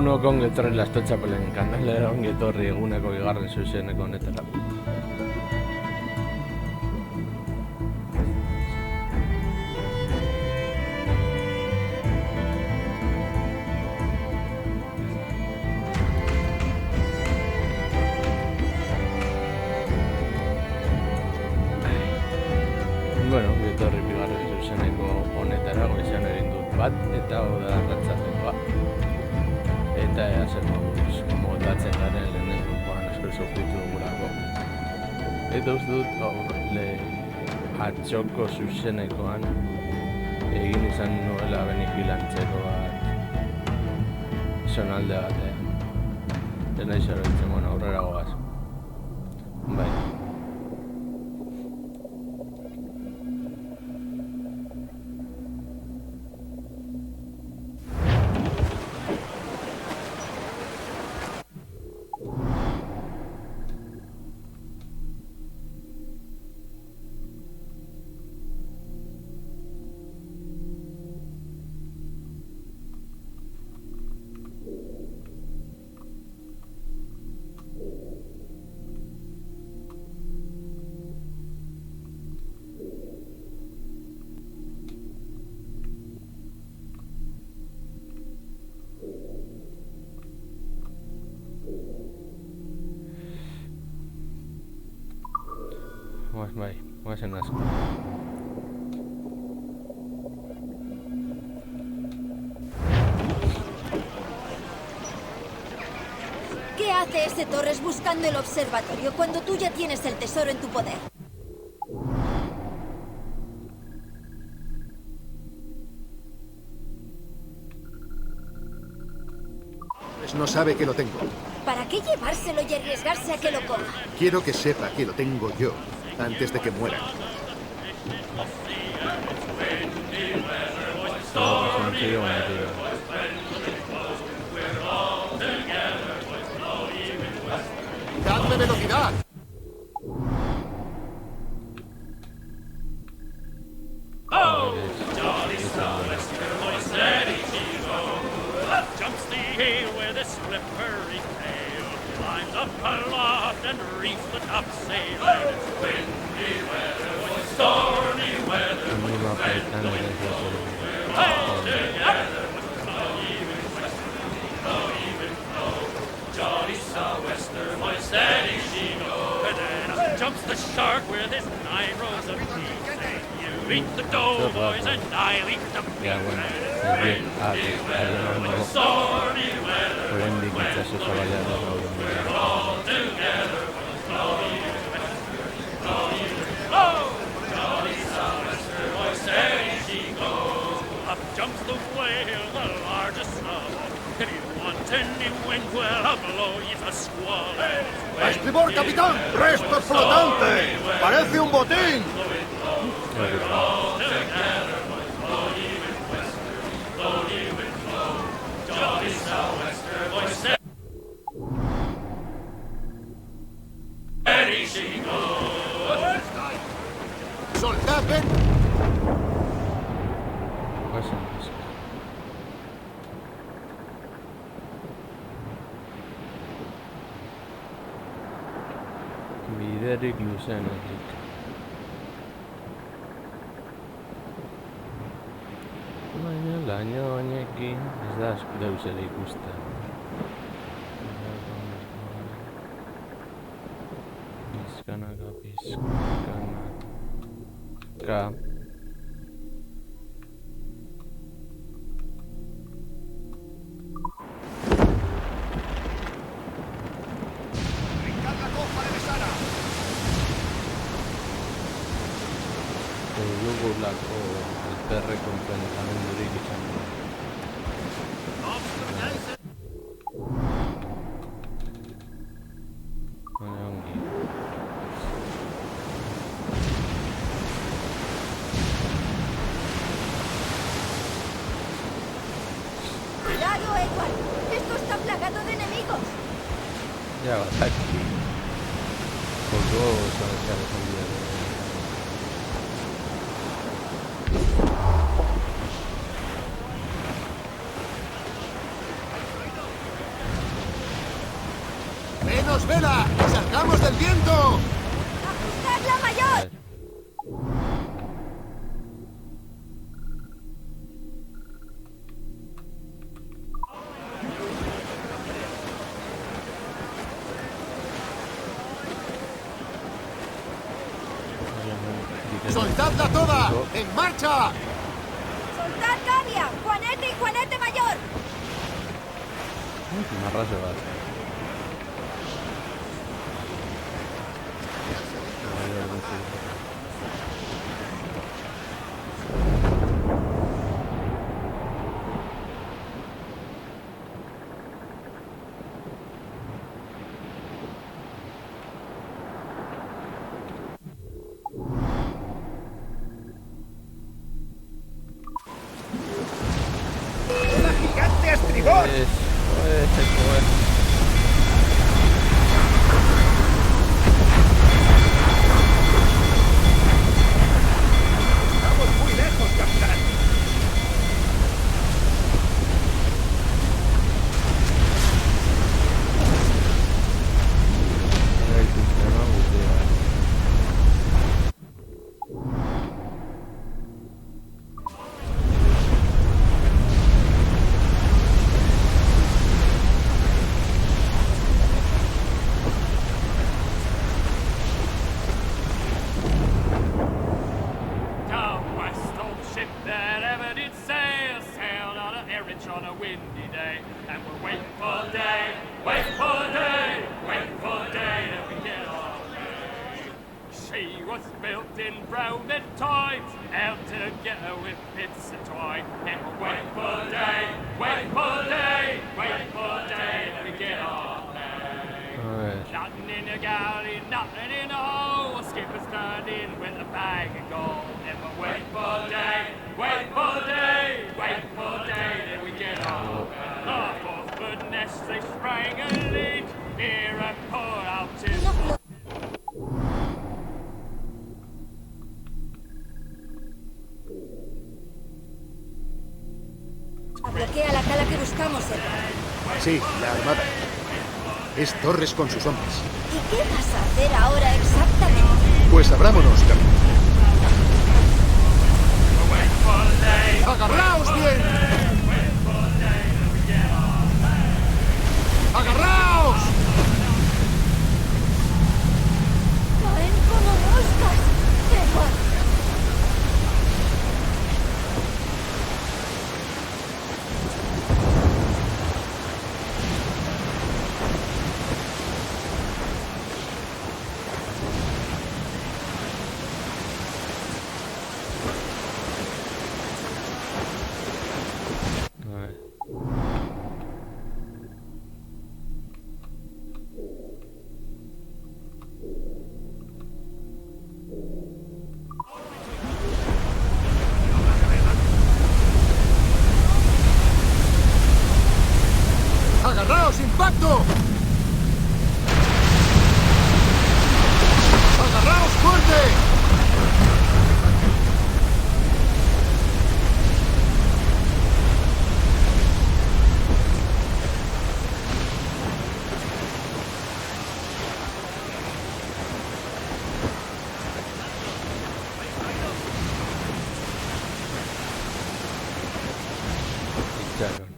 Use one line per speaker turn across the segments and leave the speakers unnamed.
Lagunok ongi etorri Lasto Txapelen kanalera, ongi etorri eguneko bigarren zuzeneko honetara. Bueno, ongi etorri bigarren zuzeneko honetara, goizan egin dut bat, eta hau da arratsaldekoa. Eta ea zer moldatzen garen lehenengoan asko sofritu dugulako. Eta uste dut atxoko zuzenekoan egin izan nuela benifilantzeko bat zonalde batean. Ez nahi zoroitzen, bueno, aurrera goaz. Bai. Bai, guazen asko.
¿Qué hace ese Torres buscando el observatorio cuando tú ya tienes el tesoro en tu poder?
Pues no sabe que lo tengo.
¿Para qué llevárselo y arriesgarse a que lo coja?
Quiero que sepa que lo tengo yo, antes de que muera. ¡Dadme velocidad!
Jumps the hay with a slippery tail, climbs up aloft and reefs the topsail. And it's windy weather, stormy weather, when we're all together with blowy wind, blowy wind, Jolly sou'wester, my steady she goes. And then up jumps the shark with his 9 rows of teeth. You eat the doughboys and I'll eat the meat. Stormy weather, when we're all together, blowy wind, oh, Jolly sou'wester, my steady she goes. Up jumps the whale, the largest sub. If you want any wind, well, I'll blow you a squall.
¡A estribor, capitán! ¡Resto flotante! ¡Parece un botín!
We're all together, blowy wind wester, blowy wind blow. Jolly sou'wester, boy, steady she goes.
¡Soltad, ven!
Biderik luzenetik. Baina laino honekin ez da deus ere ikusten. Pizkanaka. Dugulako alperreko enfrentamendurik izan du. Ongi.
¡Cuidado, Edward! ¡Esto está plagado de enemigos!
Ya va, está aquí. Por todos van a estar escondidos.
¡Menos vela! ¡Salgamos del viento!
¡Ajustad la mayor!
¡Soltadla toda! ¡En marcha!
¡Soltad Gavia! ¡Juanete y Juanete mayor!
Marra se va.
¡Una gigante a estribor! Estamos muy lejos, capitán.
Down west, old ship that ever did sail, sailed on a errand on a windy day, and we're waiting for day, waiting for day, waiting for day that we get our way. She was built in Roman times, out together with bits of twine, and we're waiting for day, waiting for day, waiting for day that we get our way. Nothing in the galley, nothing in the hole. Skipper's turned in with a bag of gold. And we're waiting for day, waiting for day, waiting for day. Then we get on. Our fourth foot nest, they sprang a leak. Near a port out to.
Bloquea la cala que buscamos, Edward.
Sí, la armada. Es Torres con sus hombres.
¿Y qué vas a hacer ahora exactamente?
Pues abrámonos, capitán. ¡Agarraos bien! ¡Agarraos!
¡Caen como moscas! Edward.
¡Agarraos, impacto! ¡Agarraos fuerte!
Ficharon.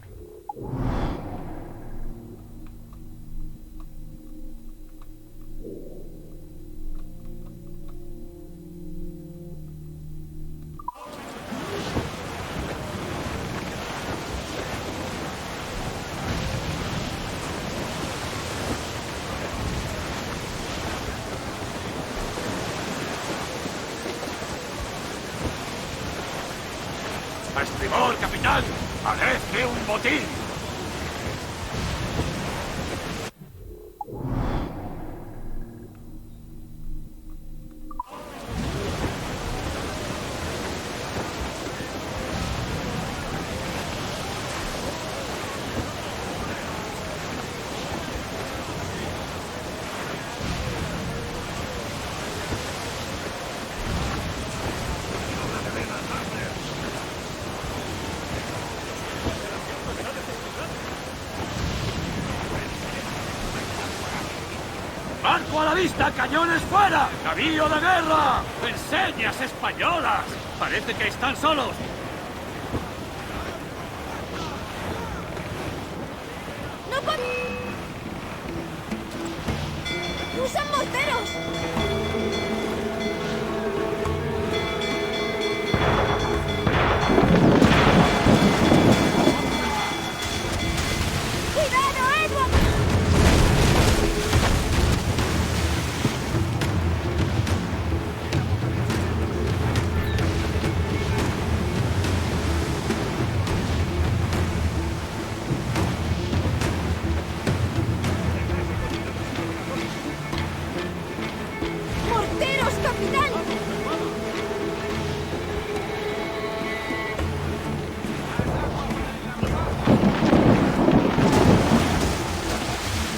¡A estribor, capitán! ¡Parece un botín!
¡Barco a la vista! ¡Cañones fuera! ¡Navío de guerra! ¡Enseñas españolas! Parece que están solos.
¡No ¡usan morteros! ¡Cuidado, Edward! ¡Morteros, capitán!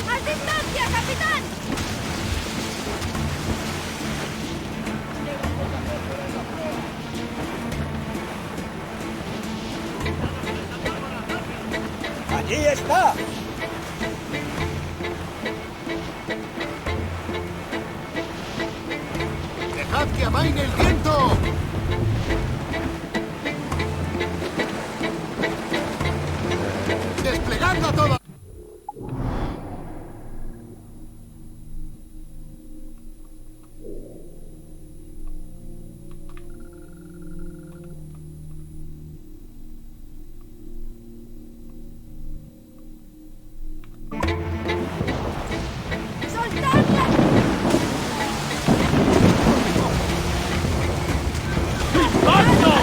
¡A distancia, capitán!
¡Allí está!
¡Dejad que amaine el viento! ¡Desplegadla toda!
¡Soltadla!
¡Impacto!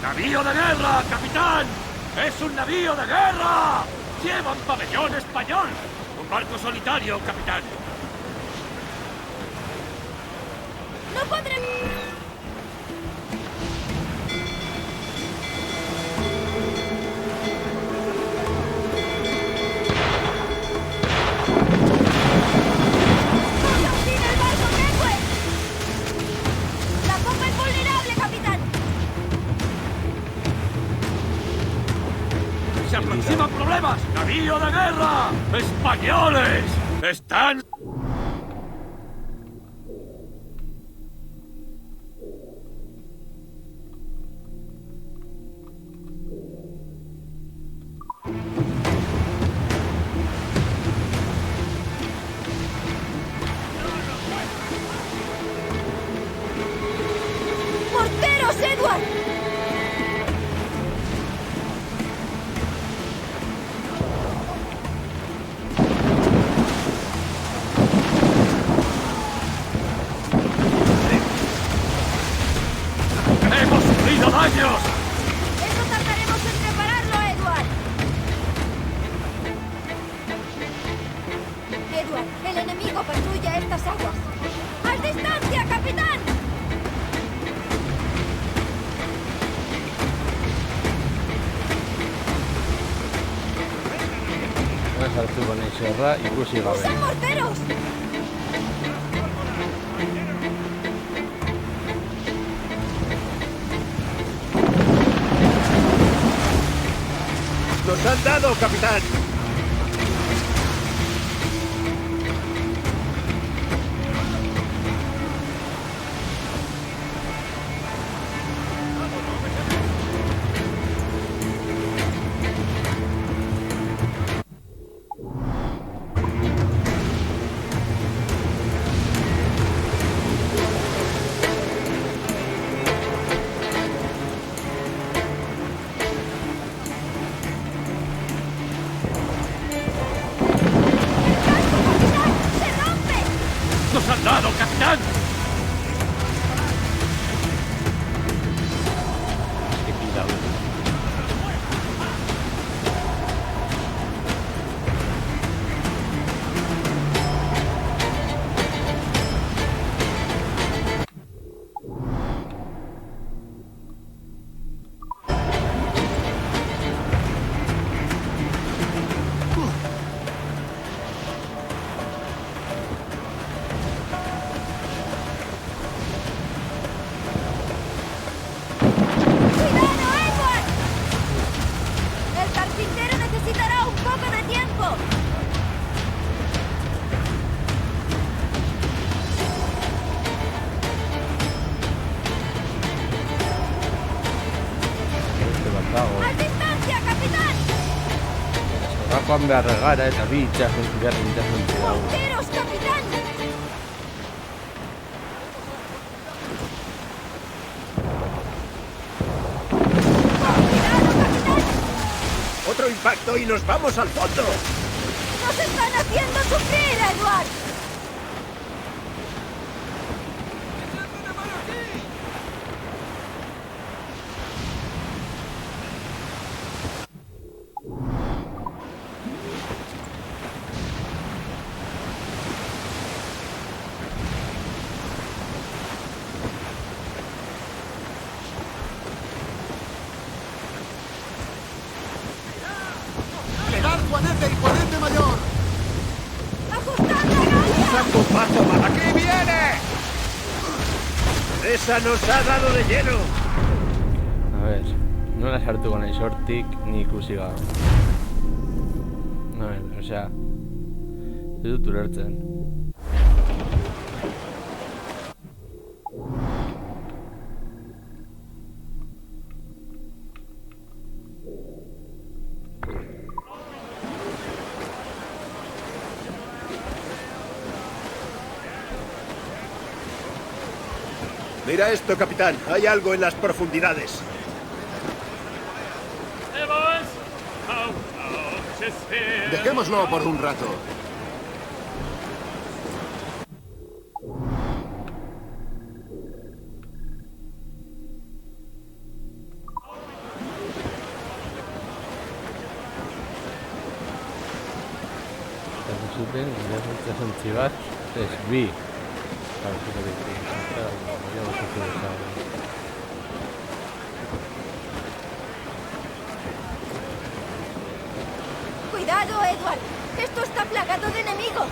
¡Navío de guerra, capitán! ¡Es un navío de guerra! ¡Llevan pabellón español! ¡Un barco solitario, capitán!
¡No podré! ¡No sin el barco, Redwood! ¡La copa es vulnerable, capitán!
¡Se aproximan problemas! ¡Navío de guerra! ¡Españoles! ¡Están...
¡Morteros, Edward!
¡Hemos sufrido daños!
¡Eso tardaremos en repararlo, Edward! Edward, el enemigo patrulla estas aguas. ¡A distancia, capitán!
sartuko nahi zerra ikusi gabe.
¡Usan morteros!
¡Nos han dado, capitán!
¡Nos han dado, capitán!
Qué cuidado.
¡Cuidado, Edward! El carpintero necesitará un poco de tiempo.
Este batago.
¡A distancia, capitán!
Zorra joan behar gara eta bi itxasun behar itxasun dago.
¡Morteros, capitán! ¡Cuidado, capitán!
¡Otro impacto y nos vamos al fondo!
¡Nos están haciendo sufrir, Edward!
¡Plegar cuadrete y cuadrete mayor!
¡Ajustad la galla!
¡Saco pato, aquí viene! ¡Esa nos ha dado de lleno!
A ver, nola sartuko nahi sortik ni ikusi gabe. A ver, osea, ez dut ulertzen.
Mira esto, capitán. Hay algo en las profundidades.
Hey, boys! Oh, just here.
Dejémoslo por un rato.
Eta zuten, itxasuntzi bat, ez bi. Pareziko ditu. Ya lo supe de saber.
¡Cuidado, Edward! ¡Esto está plagado de enemigos!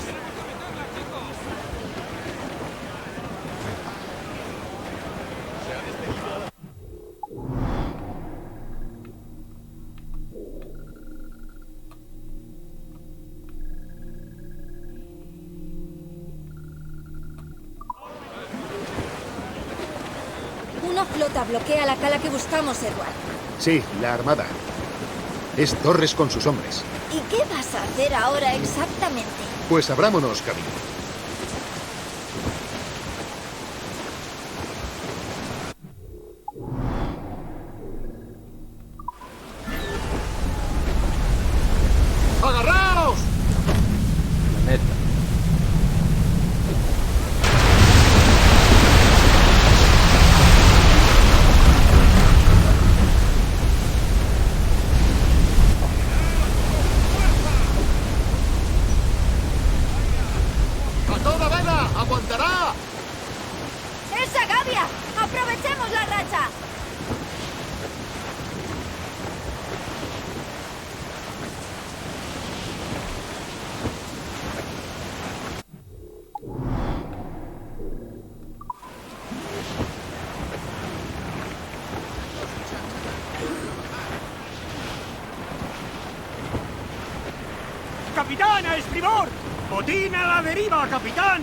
Una flota bloquea la cala que buscamos, Edward.
Sí, la armada. Es Torres con sus hombres.
¿Y qué vas a hacer ahora exactamente?
Pues abrámonos camino. ¡Agarraos!
La neta.
¡A toda vela! ¡Aguantará!
¡Esa Gavia! ¡Aprovechemos la racha!
¡Capitán, a estribor! ¡Botín a la deriva, capitán!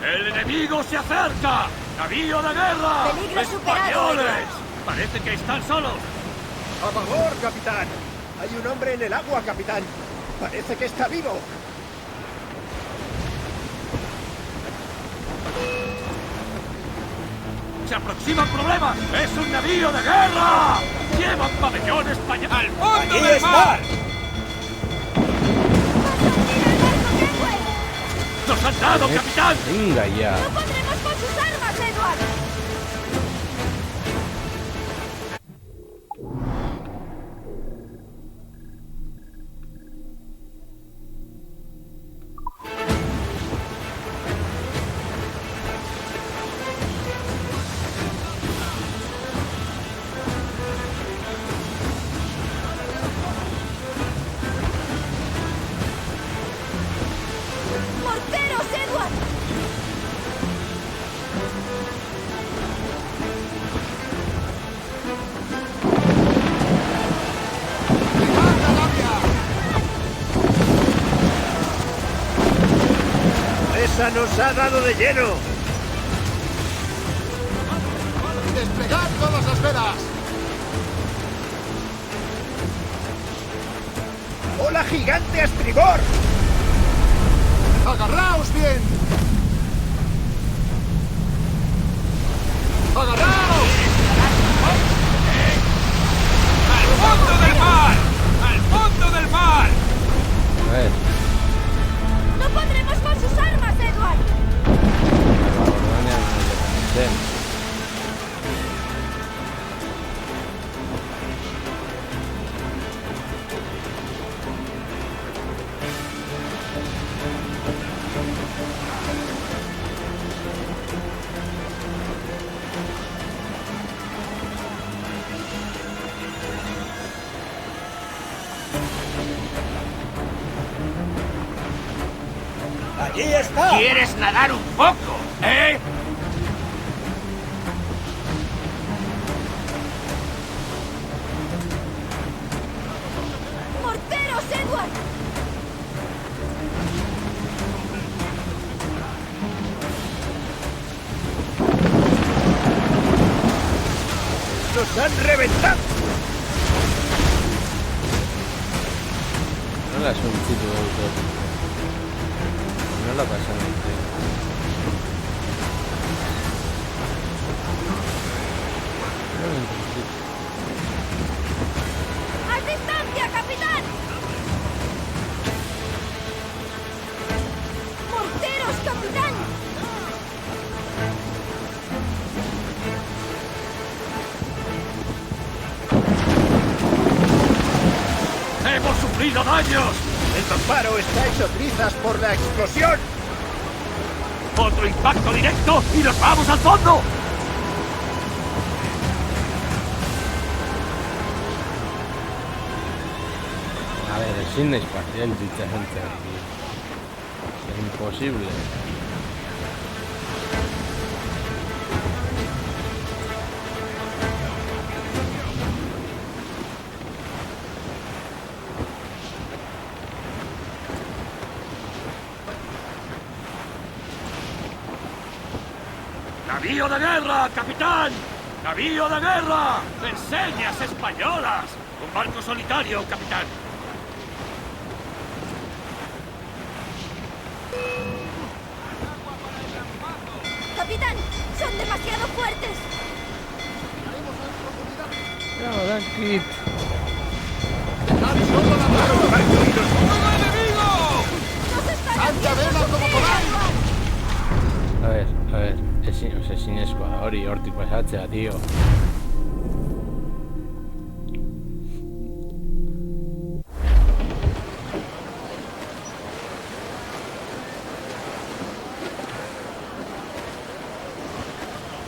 ¡El enemigo se acerca! ¡Navío de guerra!
Peligro superado,
¡Españoles!
Edward.
Parece que están solos.
¡A favor, capitán! Hay un hombre en el agua, capitán. Parece que está vivo.
¡Se aproximan problemas! ¡Es un navío de guerra! ¡Llevan pabellón español! ¡Al fondo
¡Allí
del
está!
mar!
¡Vas a hundir el barco, Kenway!
¡Nos han dado, capitán!
Venga ya.
¡No podremos con sus armas, Edward! ¡Morteros, Edward!
¡Esa nos ha dado de lleno!
¡Desplegad todas las velas!
¡Ola gigante a estribor!
¡Agarraos bien! ¡Agarraos!
¡Al fondo del mar! ¡Al fondo del mar!
A ver.
¡No podremos con sus armas, Edward!
Jordania no le conocen.
¡Allí está!
¿Quieres nadar un poco, eh?
¡Morteros, Edward!
¡Nos han reventado!
No la son sitio de autor. No la pasan entera. No lo necesito.
¡A distancia, capitán! ¡Morteros, capitán!
¡Hemos sufrido daños!
¡El mamparo está hecho trizas por la explosión!
¡Otro impacto directo y nos vamos al fondo!
A ver, es inespacial dicha gente aquí. Es imposible.
¡Navío de guerra, capitán! ¡Navío de guerra! ¡Enseñas españolas! ¡Un barco solitario, capitán!
¡Capitán! ¡Son demasiado fuertes!
No, dan kit.
¡Dejad solo la mano!
¡Nos están
¡Santa
haciendo
vela como
sufrir,
podáis!
Edward!
A ver. Ezin eskuada hori hortik pasatzea, tío.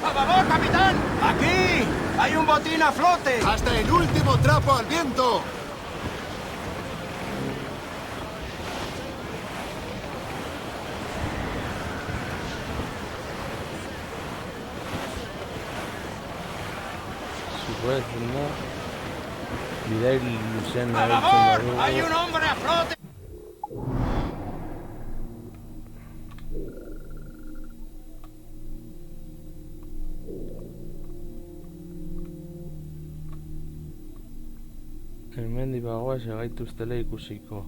¡A favor, capitán! ¡Aquí! ¡Hay un botín a flote!
¡Hasta el último trapo al viento!
después, no. Bidea luzean erabiltzen badugu.
¡Hay un hombre a flote!
Hemendik bagoaz egaituztela ikusiko.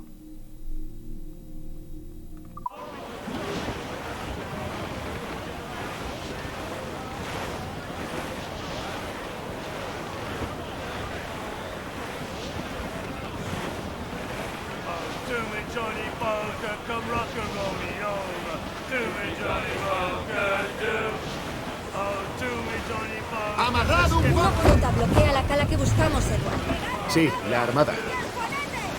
Do me Johnny Poker, come rock and roll me over. Do me Johnny Poker, do. Oh, do me Johnny Poker.
¡Amarrado un
Una
poco!
flota bloquea la cala que buscamos, Edward.
Sí, la armada.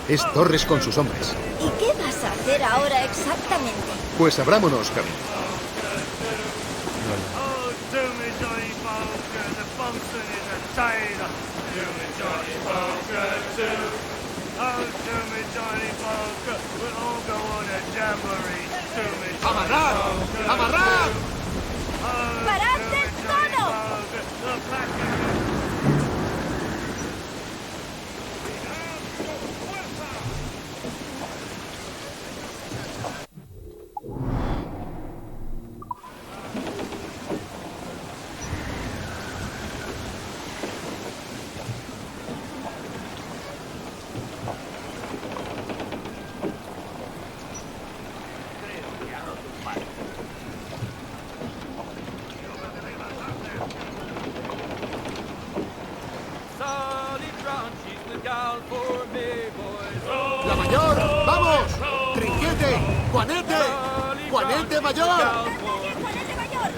Es Torres con sus hombres.
¿Y qué vas a hacer ahora exactamente?
Pues abrámonos camino.
Oh, do me Johnny Poker, the Bunsen is a tailor. Do me Johnny Poker, do. Oh, do me Johnny Poker, we'll all go on a jamboree. Do me Johnny
¡Amarrad!
Poker.
¡Amarrad!
Oh,
¡Parad
do
de
me Johnny
todo!
Poker, the package.
¡La mayor! ¡Vamos! ¡Trinquete! ¡Juanete! ¡Juanete mayor!
¡Juanete mayor!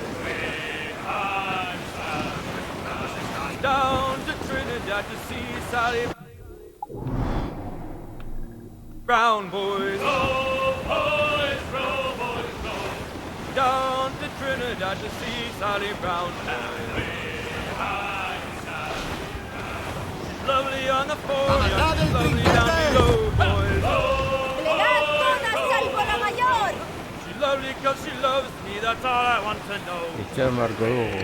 Down to Trinidad to see Sally Brown boys. Down to Trinidad to see Sally Brown boys. Lovely on the foreyard,
Amarrad el
lovely down
trinquete.
below, boys.
¡Plegad todas, salvo la mayor!
She's lovely 'cause she loves me, that's all I want to know.
Itxar marko dugu.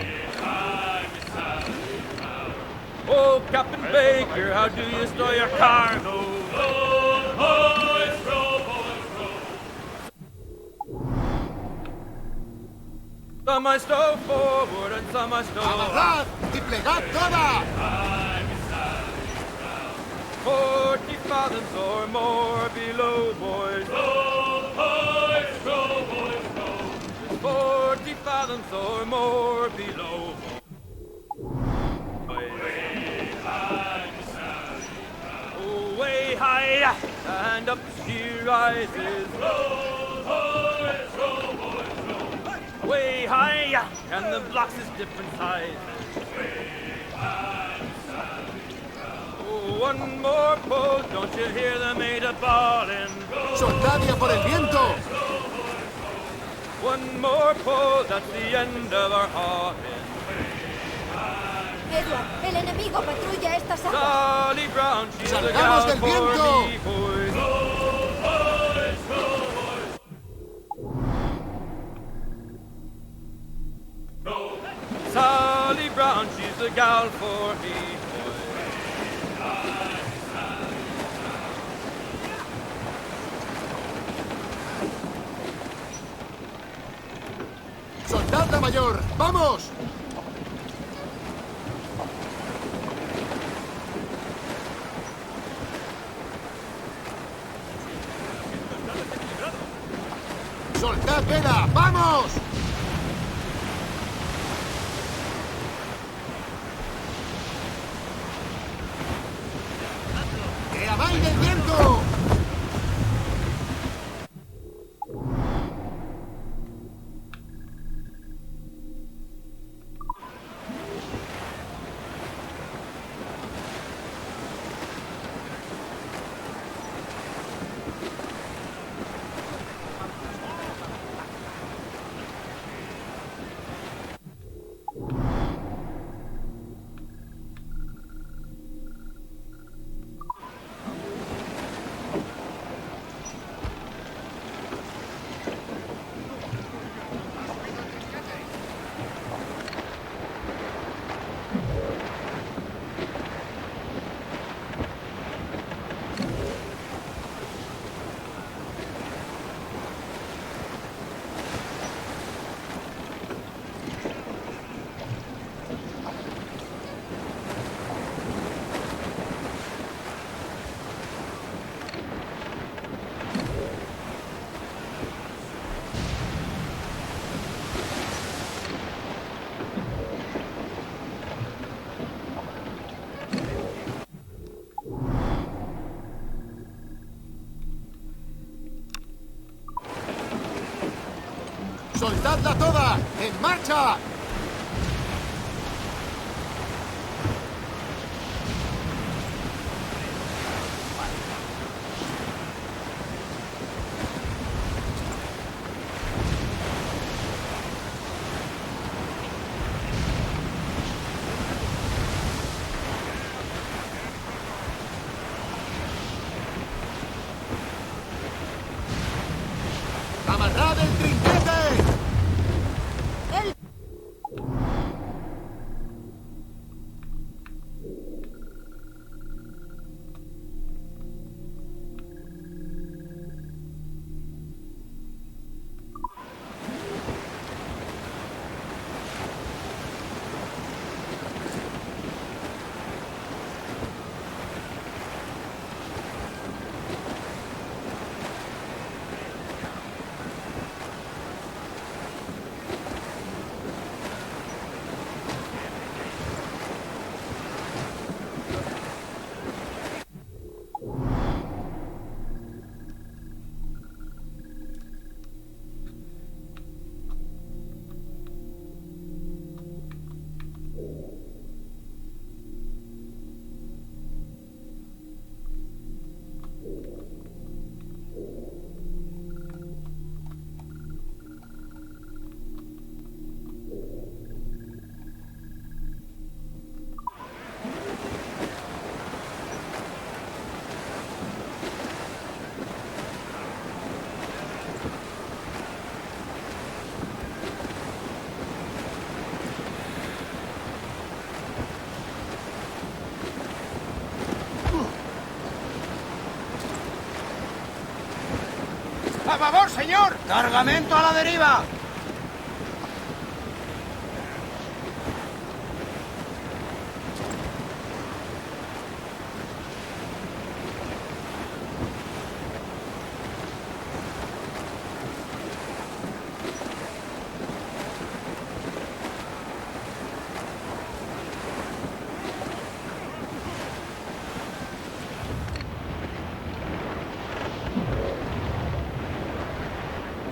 Oh, Captain Baker, how do you store your cargo? Some I stow forward and some I stow
¡Amarrad! ¡Y plegad toda!
40 fathoms or more below, boys. 40 fathoms or more below. Oh, way high, and up she rises. Way high, and the blocks is different size. Oh, one more pull, don't you hear the mate a bawling?
¡Soltad y a por el viento!
One more pull, that's the end of our hauling.
Edward, el enemigo patrulla estas aguas.
Sally Brown, she's a
¡Salgamos
gal
del
for
viento!
me, boys. Sally Brown, she's a gal for me, boys.
¡Soltad la mayor! ¡Vamos! ¡Soltad vela! ¡Vamos! ¡Que amaine el viento! ¡Soltadla toda! ¡En marcha! ¡Amarrad el trinquete!
El...
¡A favor, señor!
¡Cargamento a la deriva!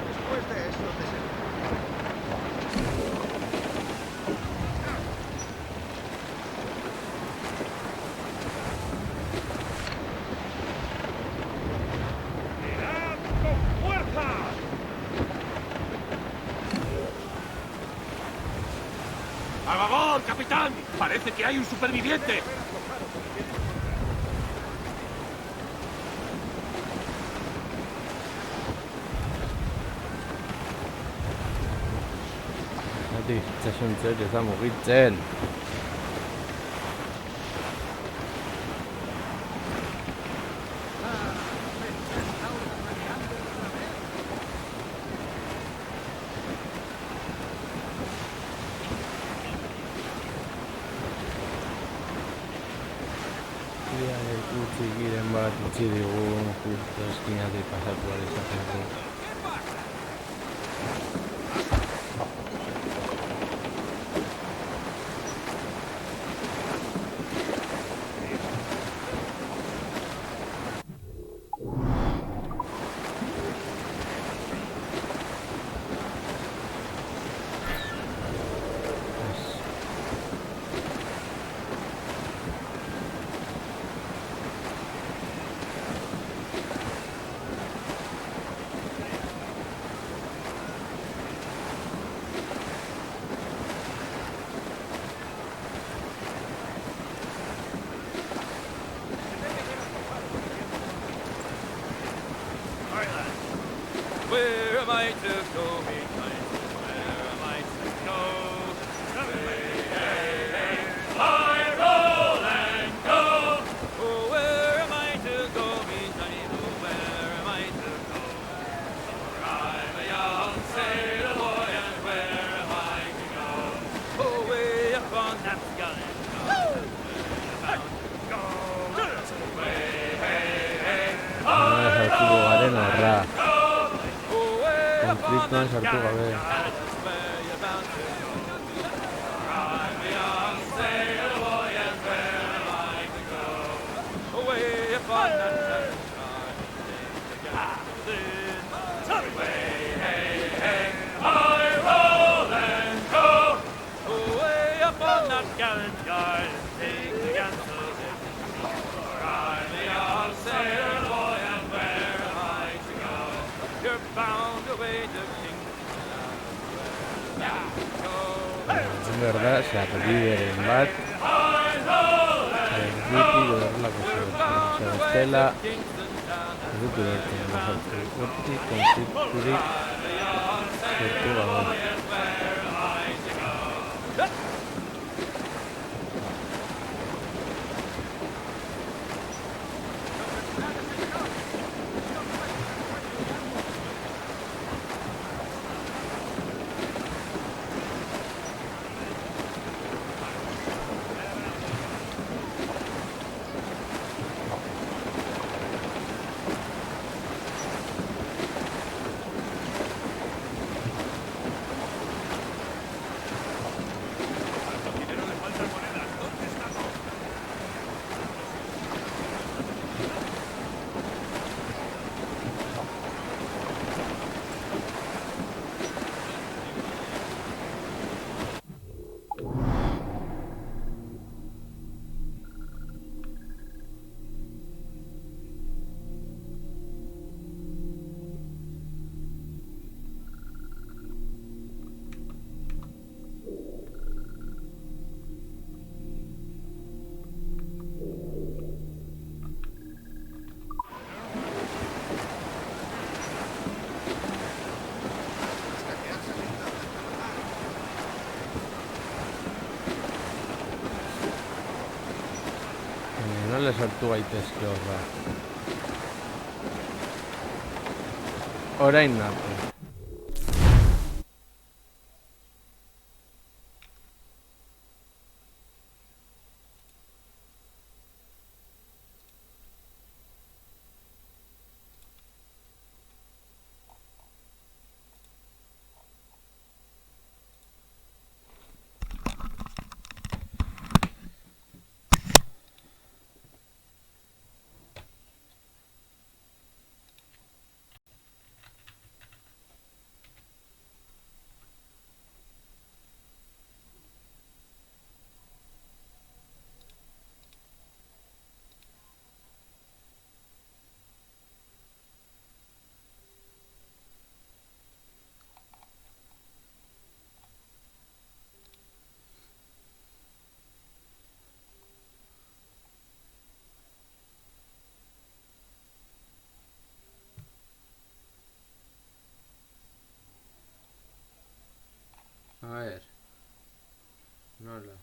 Después de eso,
¡Tirad con fuerza! ¡A favor, capitán! Parece que hay un superviviente.
Hadi, itsasontziak ez da mugitzen. Ia utzi giren bat utzi digu justo eskinatik pasatu ahal izateko.
Where am I to go? Where am I to go? I roll and go. Oh, where am I to go? Where am I to go? For I'm a young sailor boy, and where am I to go? Oh, way up on that sky.
Sartuko garen horra. Konfliktoan sartu gabe.
I
behar da, sarbideren bat, erditik horrelako zer bestela, ez dut ulertzen, hortik konflikturik sortu gabe. Nola sartu gaitezke horra? Orain arte. A ver. Nola.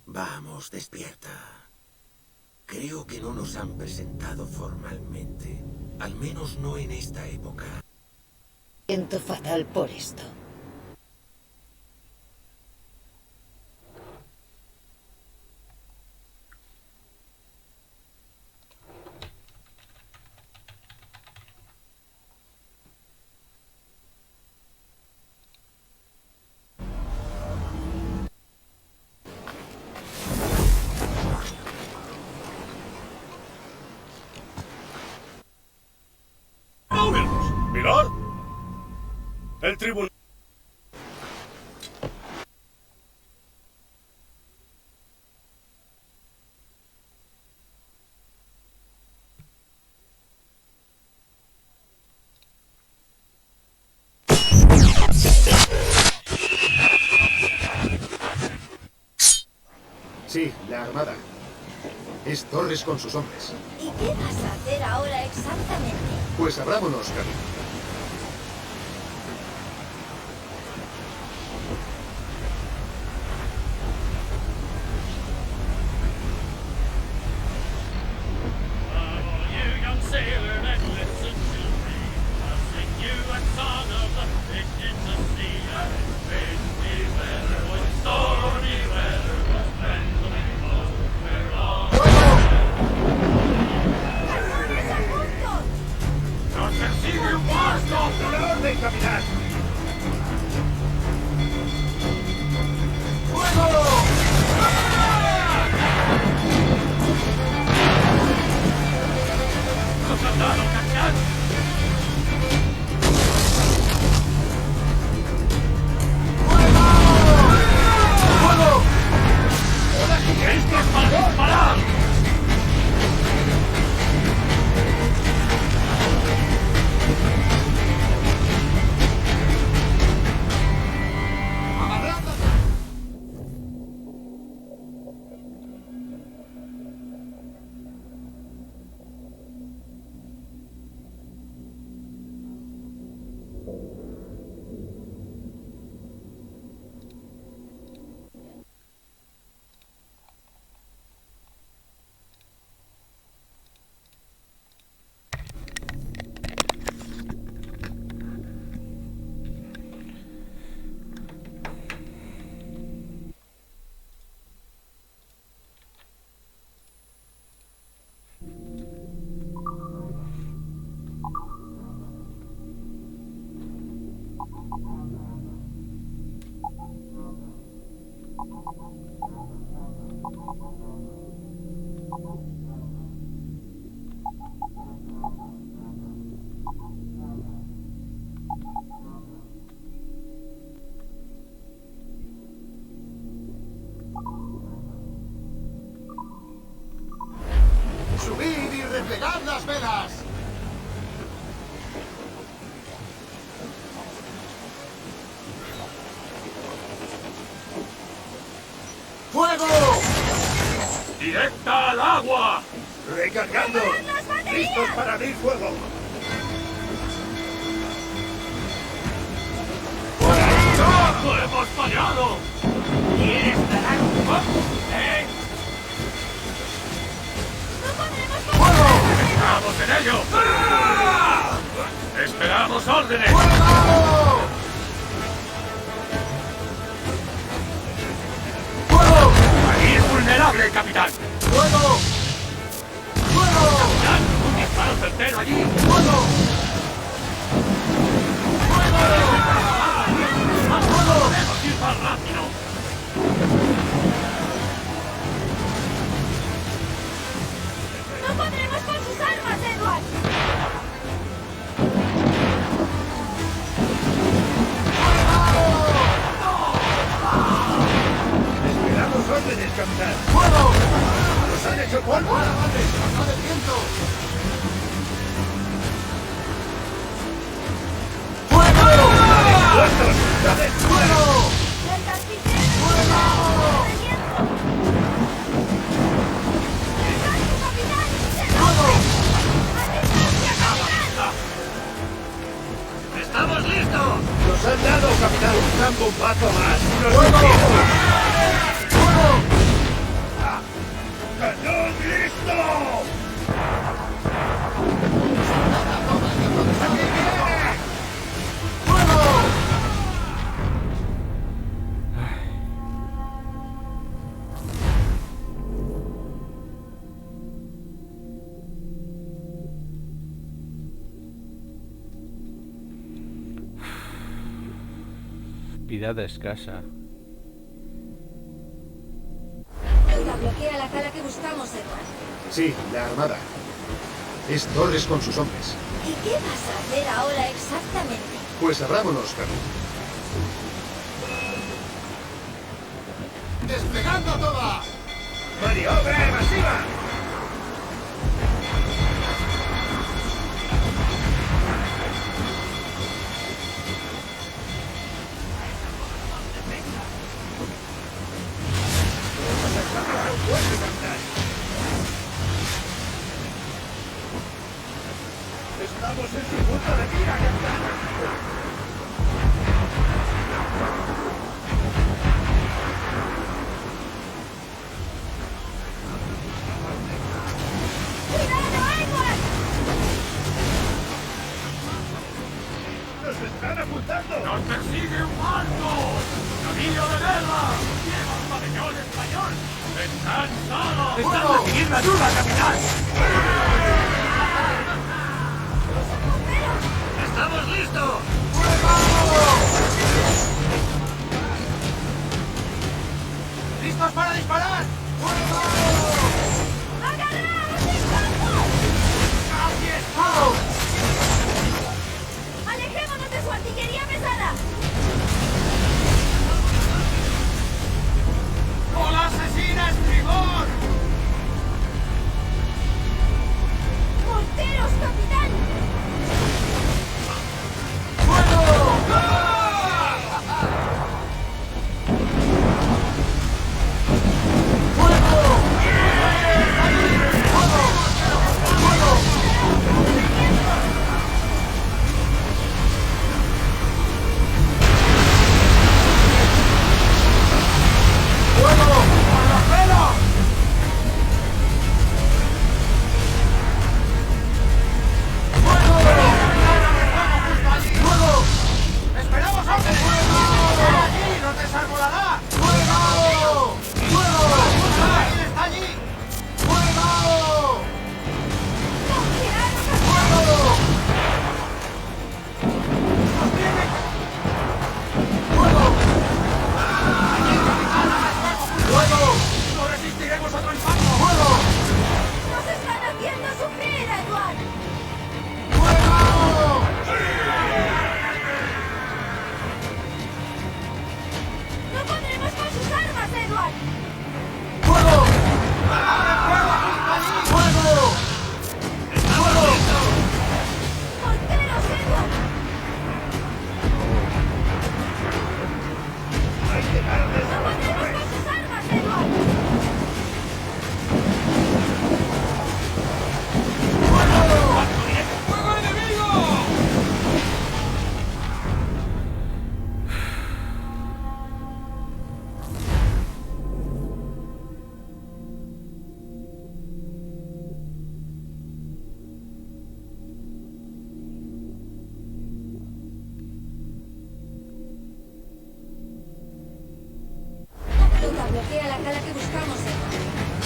Vamos, despierta. Creo que no nos han presentado formalmente. Al menos no en esta época.
Siento fatal por esto.
¡Mirad! El tribunal.
Sí, la armada. Es Torres con sus hombres.
¿Y qué vas a hacer ahora exactamente?
Pues abrámonos, capitán.
persigue un barco!
¡A la orden, capitán!
¡Nos han dado, capitán! ¡Esto es para disparar!
¡Subid y replegad las velas! ¡Fuego!
¡Directa al agua!
¡Recargando! ¡Listos para abrir fuego!
¡No hemos fallado! ¿Quieres ganar un poco? ¿Eh? ¡Estamos en ello! ¡Ah! ¡Esperamos órdenes!
¡Fuego! ¡Fuego!
¡Ahí es vulnerable, capitán!
¡Fuego! ¡Fuego!
¡Capitán! ¡Un disparo certero allí!
¡Fuego!
¡Debemos ir más rápido!
¡No podremos con sus armas, Edward!
¡Esperamos órdenes, capitán!
¡Fuego!
¡Nos han hecho polvo!
¡Fuera, vale! ¡Pasad el viento! ¡Fuego!
¡Puestos! ¡Dale!
¡Fuego!
¡El carpintero!
¡Fuego!
¡El viento! ¡El barco, capitán!
¡Fuego!
¡A distancia, capitán!
¡Estamos listos!
¡Nos han dado, capitán! ¡Un gran bombazo más! ¡Nos
¡Fuego!
hundimos!
¡Fuego!
¡Cañón listo!
¡Fuego!
Vida escasa.
Ella bloquea la cala que buscamos, Edward.
Sí, la armada. Es Torres con sus hombres.
¿Y qué vas a hacer ahora exactamente?
Pues abrámonos, Carlos. ¡Desplegando toda!
¡Maniobra evasiva! ¡Estamos en su punto de mira, capitán!
¡Cuidado, Edward!
¡Nos están apuntando!
¡Nos persigue un barco! ¡Navío de guerra! ¡Lleva un pabellón español! ¡Están solos! ¡Están recibiendo ayuda, capitán!
¡Pero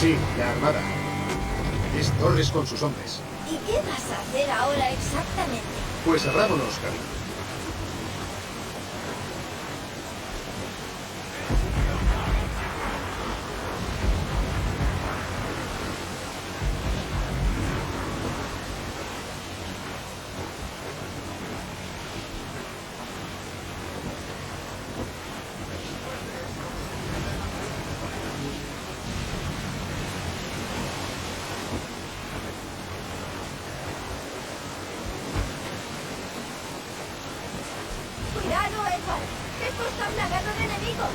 Sí, la armada. Es Torres con sus hombres.
¿Y qué vas a hacer ahora exactamente?
Pues abrámonos, camino.
¡Cuidado, Edward! ¡Esto está plagado de enemigos!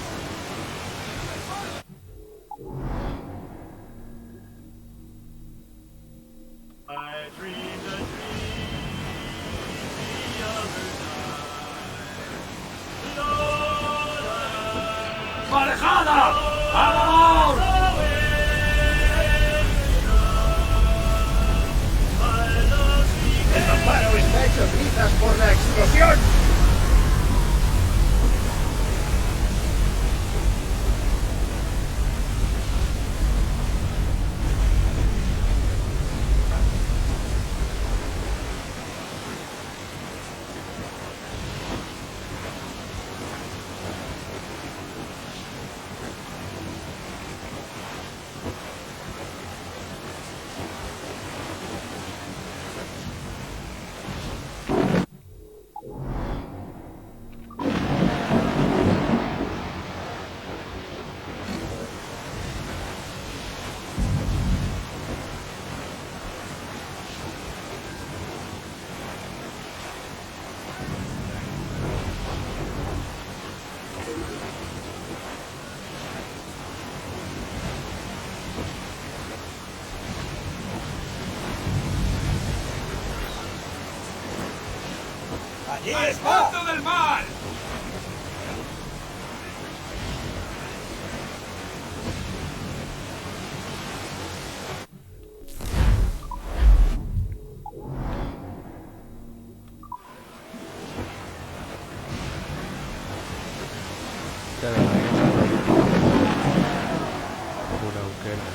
¡Marejada! ¡Vamos!
¡El mamparo está hecho trizas por la explosión! ¡Allí está!
¡Fondo del mar!
Claro, ahí. Pura auquera.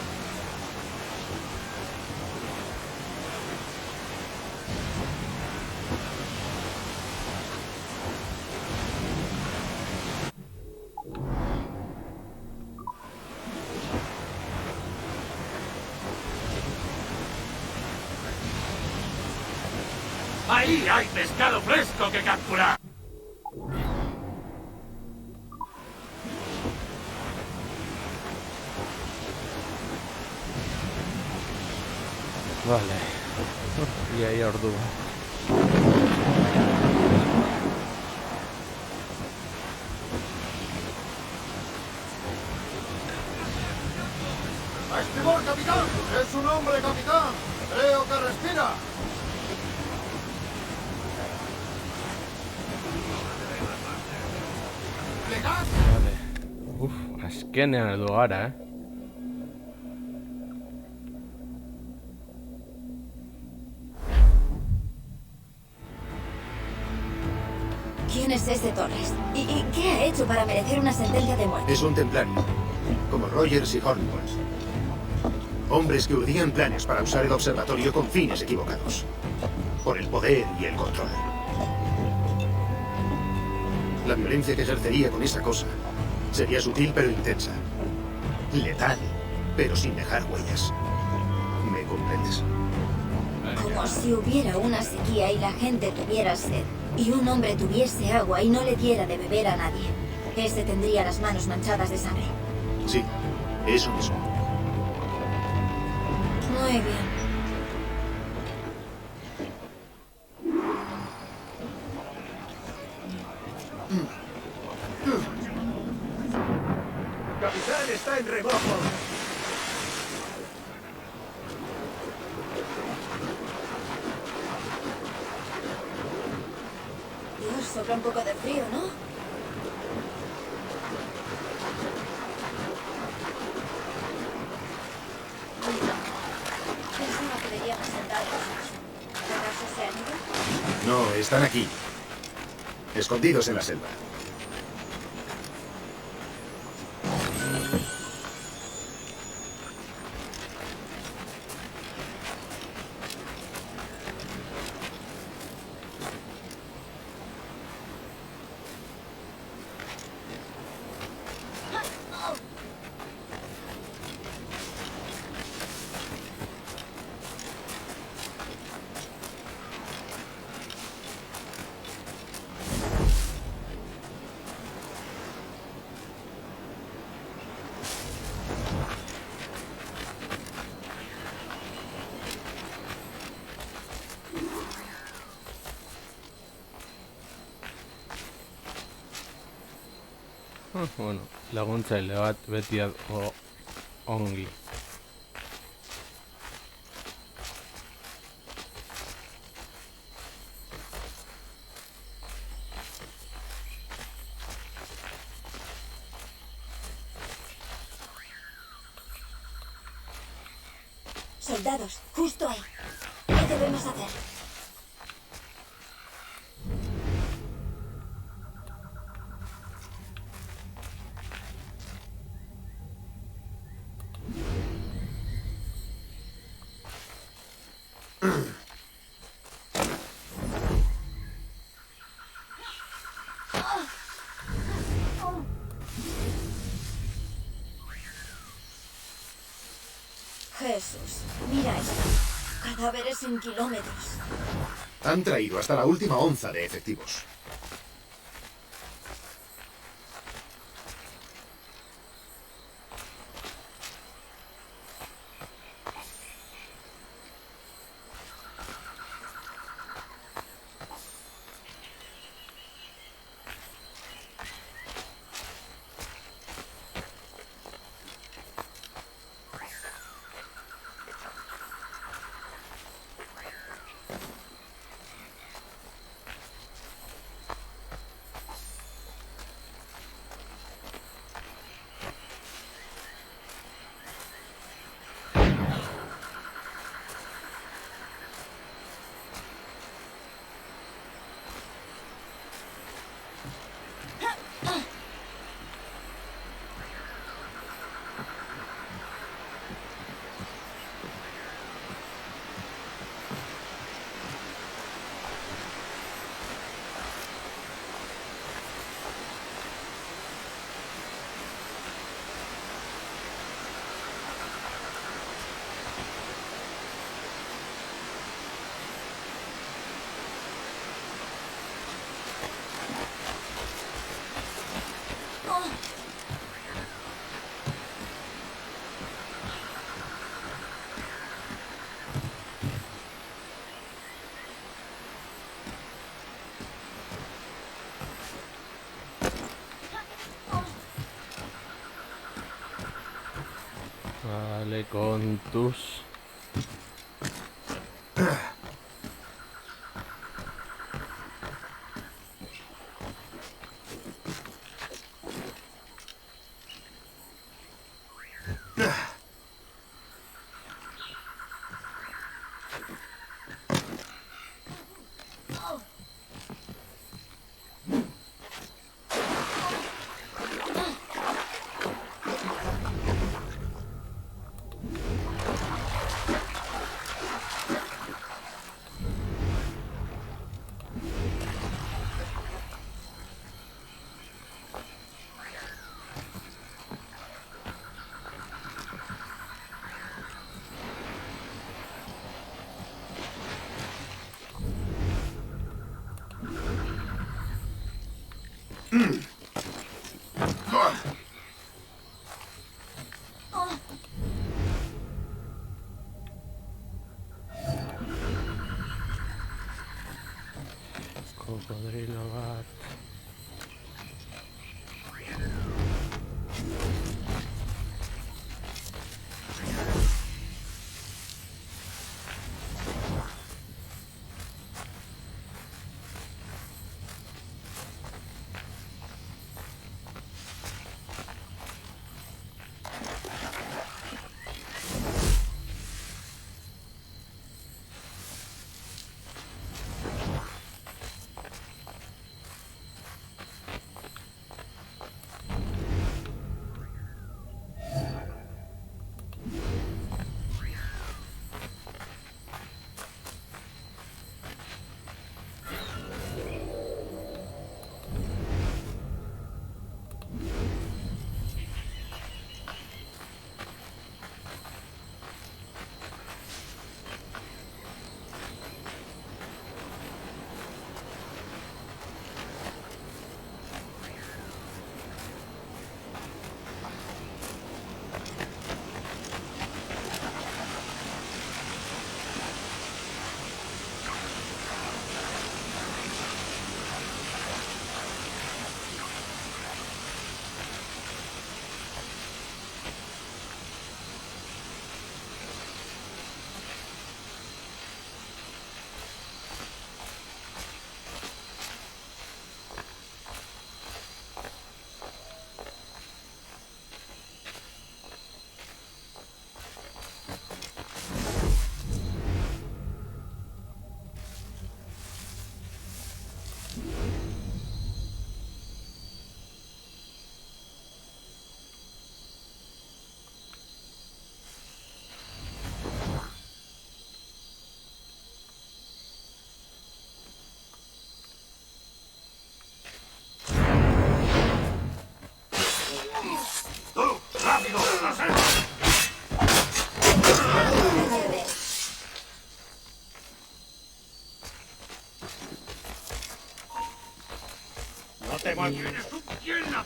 ¡Ahí hay pescado fresco que capturar!
Vale. Y ahí Ordú.
¡A estribor, capitán! ¡Es un hombre, capitán! ¡Creo que respira! ¡Plegad!
Vale. Uf, azkenean edo gara,
¿Quién es ese Torres? ¿Y qué ha hecho para merecer una sentencia de muerte?
Es un templario, como Rogers y Hornwolf. Hombres que urdían planes para usar el observatorio con fines equivocados. Por el poder y el control. La violencia que ejercería con esa cosa sería sutil pero intensa. Letal, pero sin dejar huellas. ¿Me comprendes?
Como si hubiera una sequía y la gente tuviera sed. Y un hombre tuviese agua y no le diera de beber a nadie. Ese tendría las manos manchadas de sangre.
Sí, eso mismo.
Muy bien.
¡Capitán está en remojo!
Dios, sopla un poco de frío, ¿no? Pensaba que veríamos sentados. ¿Acaso se han ido?
No, están aquí. Escondidos en la selva.
Bueno, laguntzaile bat beti ongi.
Soldados, justo ahí. ¿Qué debemos hacer? Jesús, mira esto. Cadáveres en kilómetros.
Han traído hasta la última onza de efectivos.
Vale, con tus... Cocodrilo bat...
¡No te mantienes un pie en la...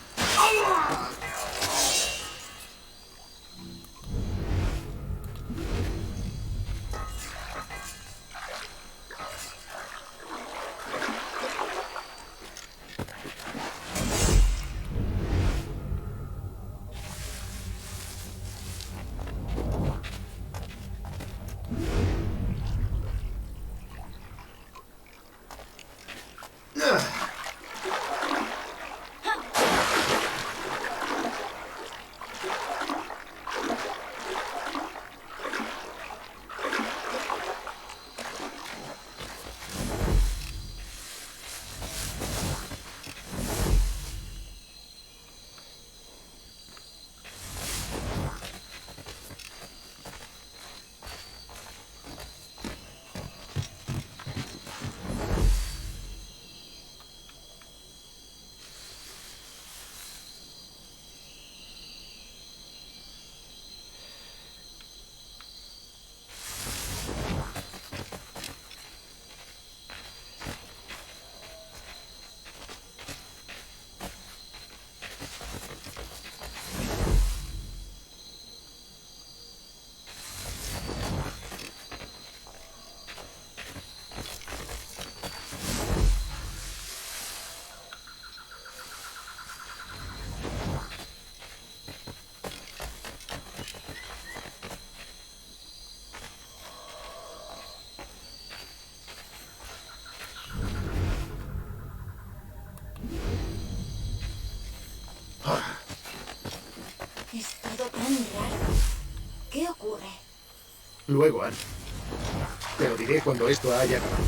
Es todo tan raro. ¿Qué ocurre?
Luego, Anne. Te lo diré cuando esto haya acabado.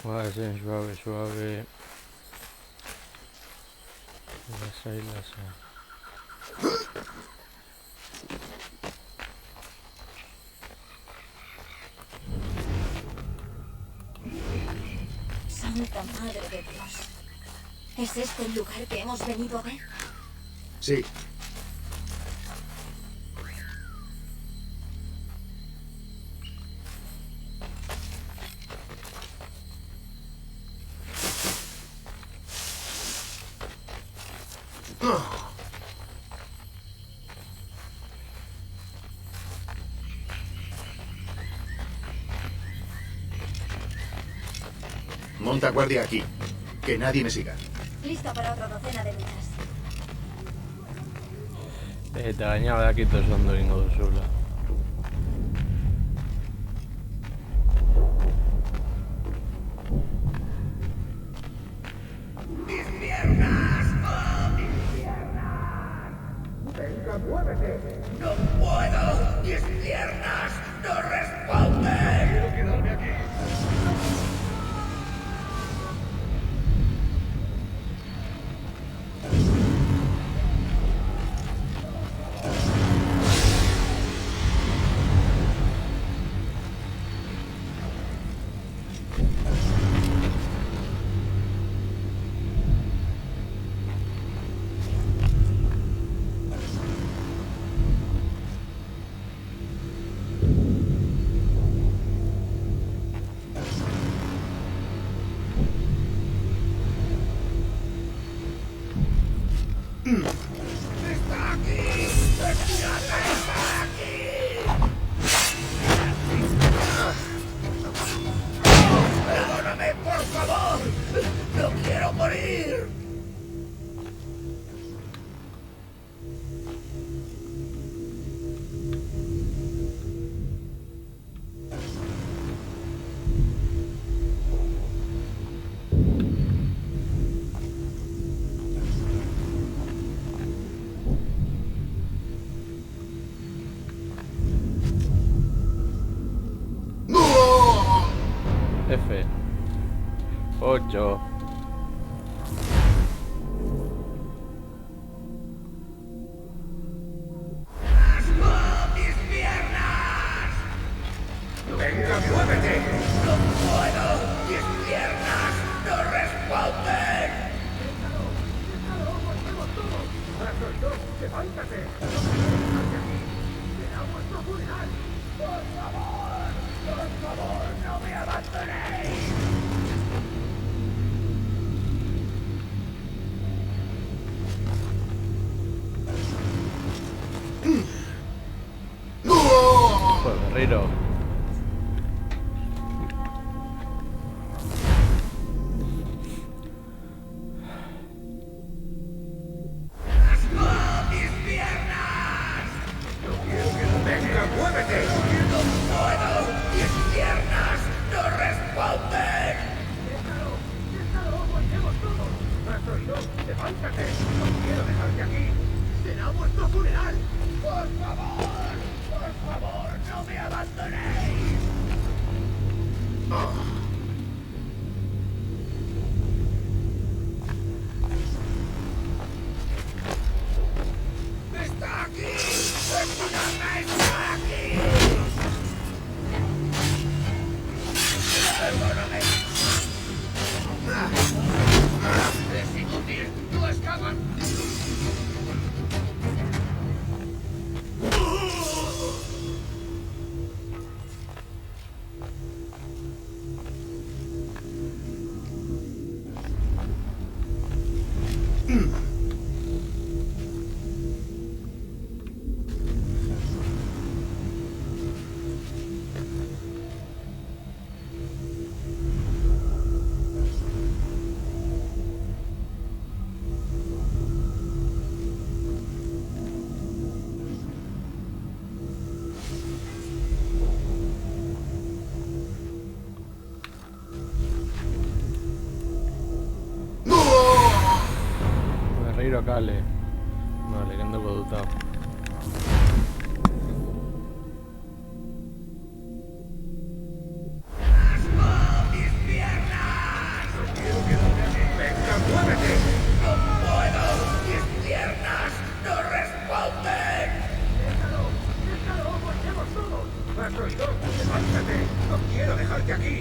Suave, suave, suave. Las.
Santa Madre de Dios. ¿Es este el lugar que hemos venido a ver?
Sí. Monta guardia aquí. Que nadie me siga.
Lista para otra docena de luchas.
Eta gaina badakit oso ondo egingo duzula.
¡No puedo! ¡Mis piernas no responden!
Quiero quedarme aquí.
¡Está aquí! ¡Perdóname, por favor! ¡No quiero morir!
F. 8.
¡Mis piernas! ¡Venga, muévete! ¡No puedo! ¡Mis piernas no responden! ¡Levántate! ¡Será vuestro funeral! ¡Por favor, no me abandonéis!
Pues guerrero.
¡Mis piernas! ¡Venga, muévete! ¡No puedo! ¡Mis piernas no responden! ¡Déjalo! ¡Volvemos todos! ¡Has oído! ¡Levántate! ¡No quiero dejarte aquí! ¡Será vuestro funeral! ¡Por favor, no me abandonéis! ¡Está aquí! ¡Escúchame! ¡Está aquí! ¡Perdóname! ¡Es inútil! ¡No escapan!
Guerrero Kale. Vale, que ando podutado.
¡Mis piernas! ¡Venga, muévete! ¡No puedo! ¡Mis piernas no responden! ¡Déjalo! ¡Volvemos todos! ¿Has oído? ¡Levántate! ¡No quiero dejarte aquí!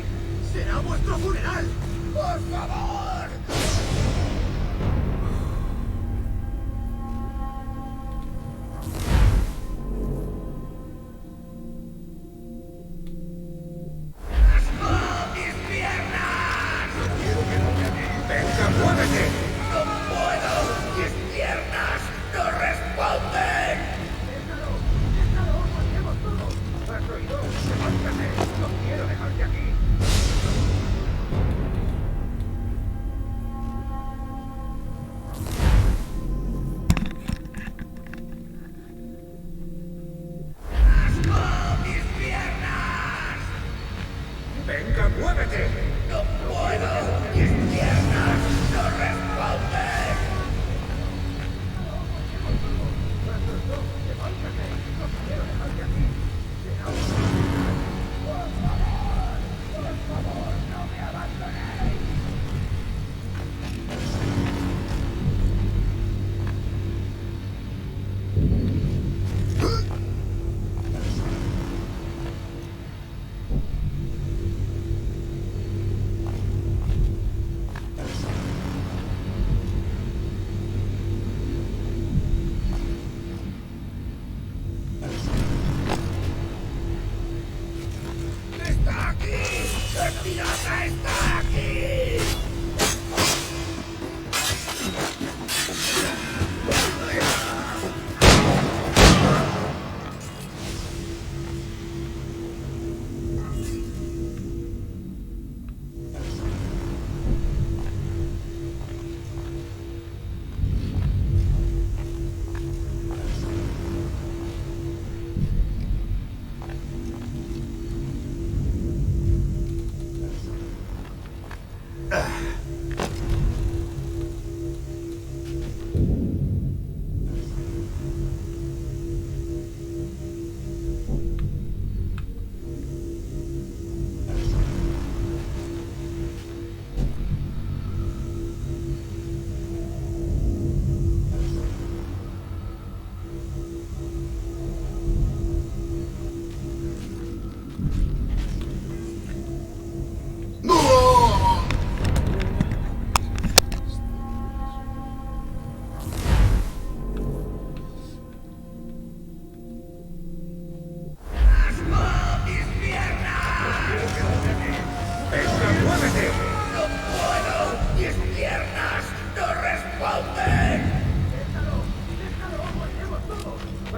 ¡Será vuestro funeral! ¡Por favor! ¡Mis piernas! ¡Venga, muévete! ¡No puedo! ¡Mis piernas no responden! ¡Déjalo! ¡Volvemos todos! ¿Has oído? ¡Levántate! ¡No quiero dejarte aquí!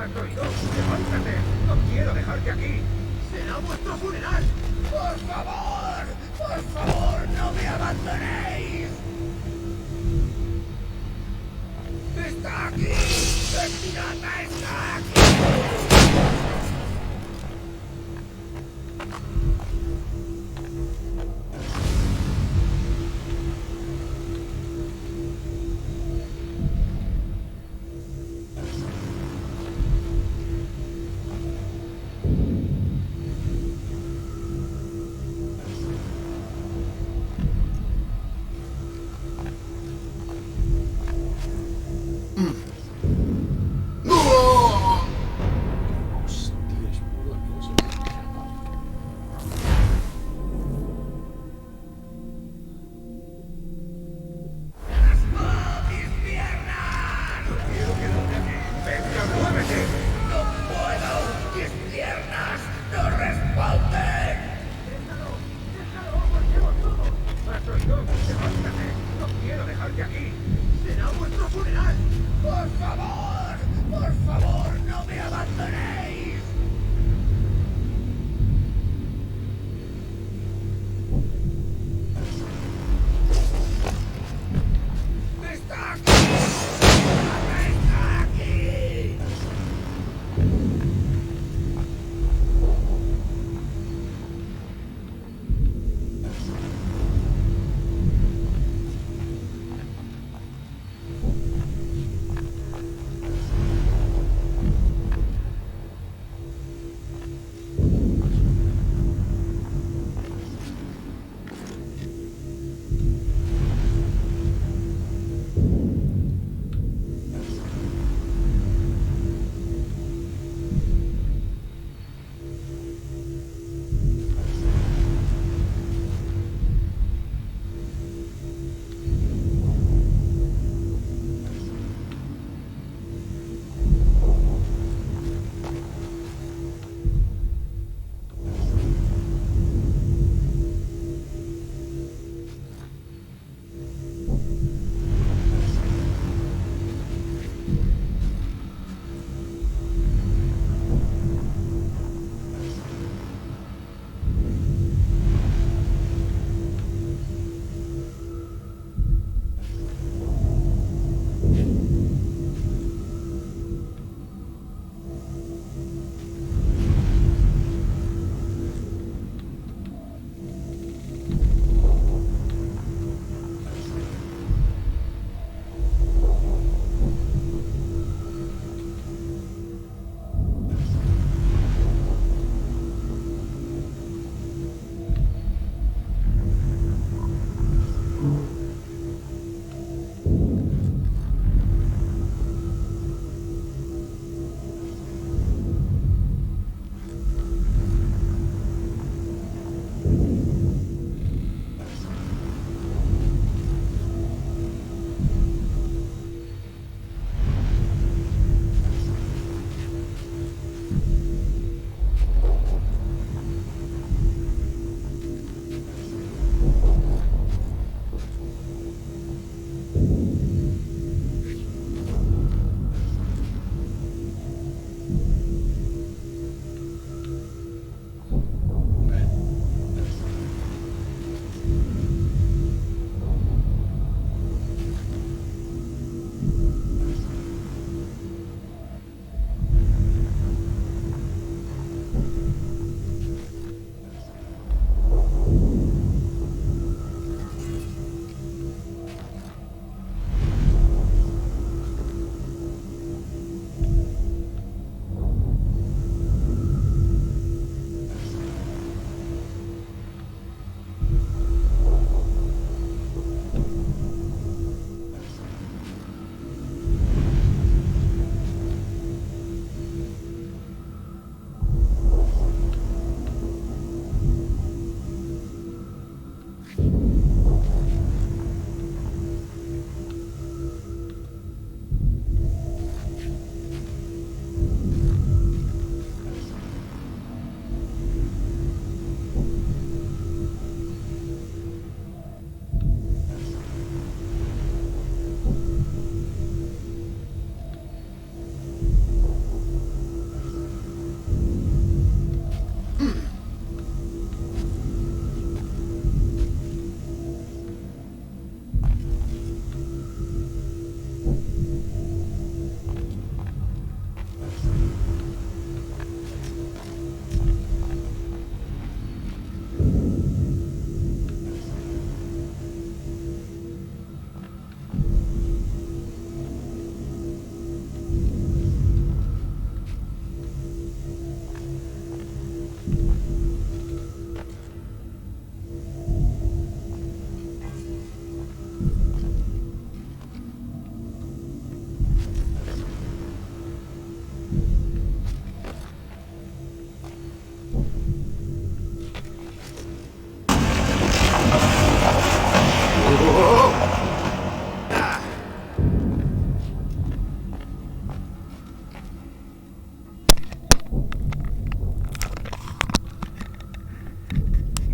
traidor! ¡Levántate! ¡No quiero dejarte aquí! ¡Será vuestro funeral! ¡Por favor! ¡Por favor, no me abandonéis! ¡Está aquí! ¡El pirata está aquí!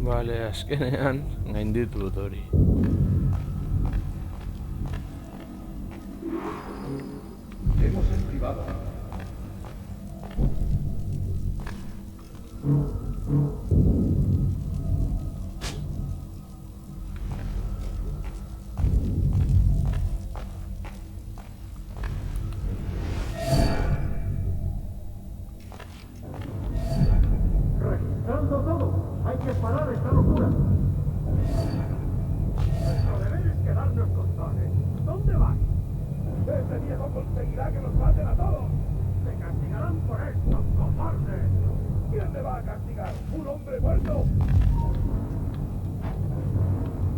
Vale, azkenean gainditu dut hori.
Hemos estribado. Registrando todo. Hay que parar esta locura. Nuestro deber es quedarnos con Tony. ¿Dónde van? Ese viejo conseguirá que nos maten a todos. Se castigarán por esto, cobardes. ¿Quién me va a castigar? ¿Un hombre muerto?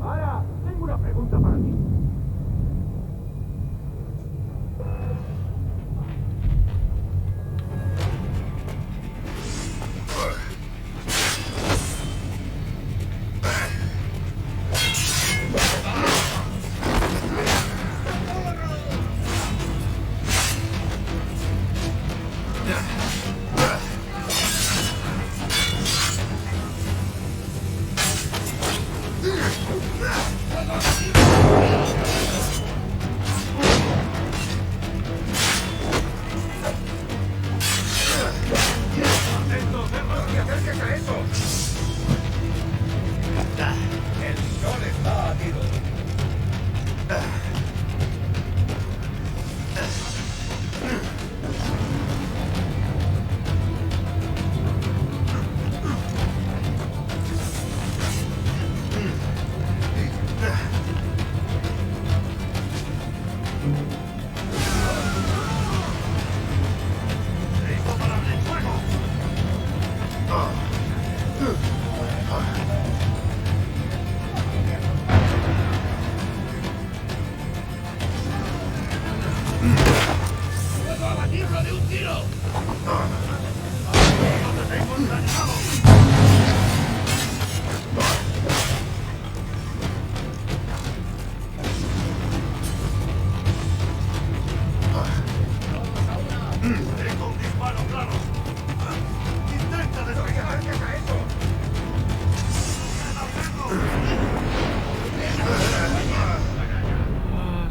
Ahora, tengo una pregunta para ti. ¡Atento, Ferros, y acérquese a eso! El sol está a tiro. ¡Listo para abrir fuego! ¡Puedo abatirlo de un tiro! ¡Lo tengo enganchado! ¡Tengo un disparo claro! ¡Intenta despegar! ¿Qué es eso?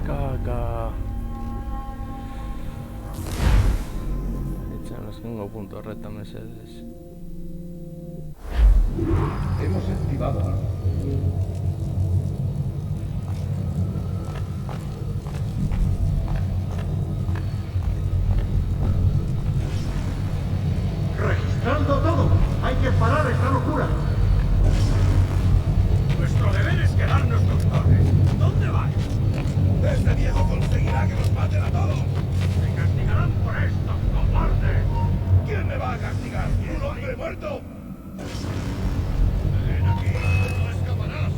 Caca. Etxan azkengo puntu horretan mesedez.
Hemos activado algo. ¡Registrando todo! ¡Hay que parar esta locura! Nuestro deber es quedarnos los torres. ¿Dónde van? Este viejo conseguirá que nos maten a todos. Se castigarán por esto, cobardes. ¿Quién me va a castigar? ¿Un hombre muerto? Ven aquí, no escaparás.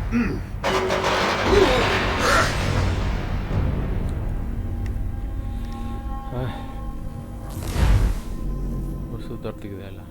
Uste dut hortik dela.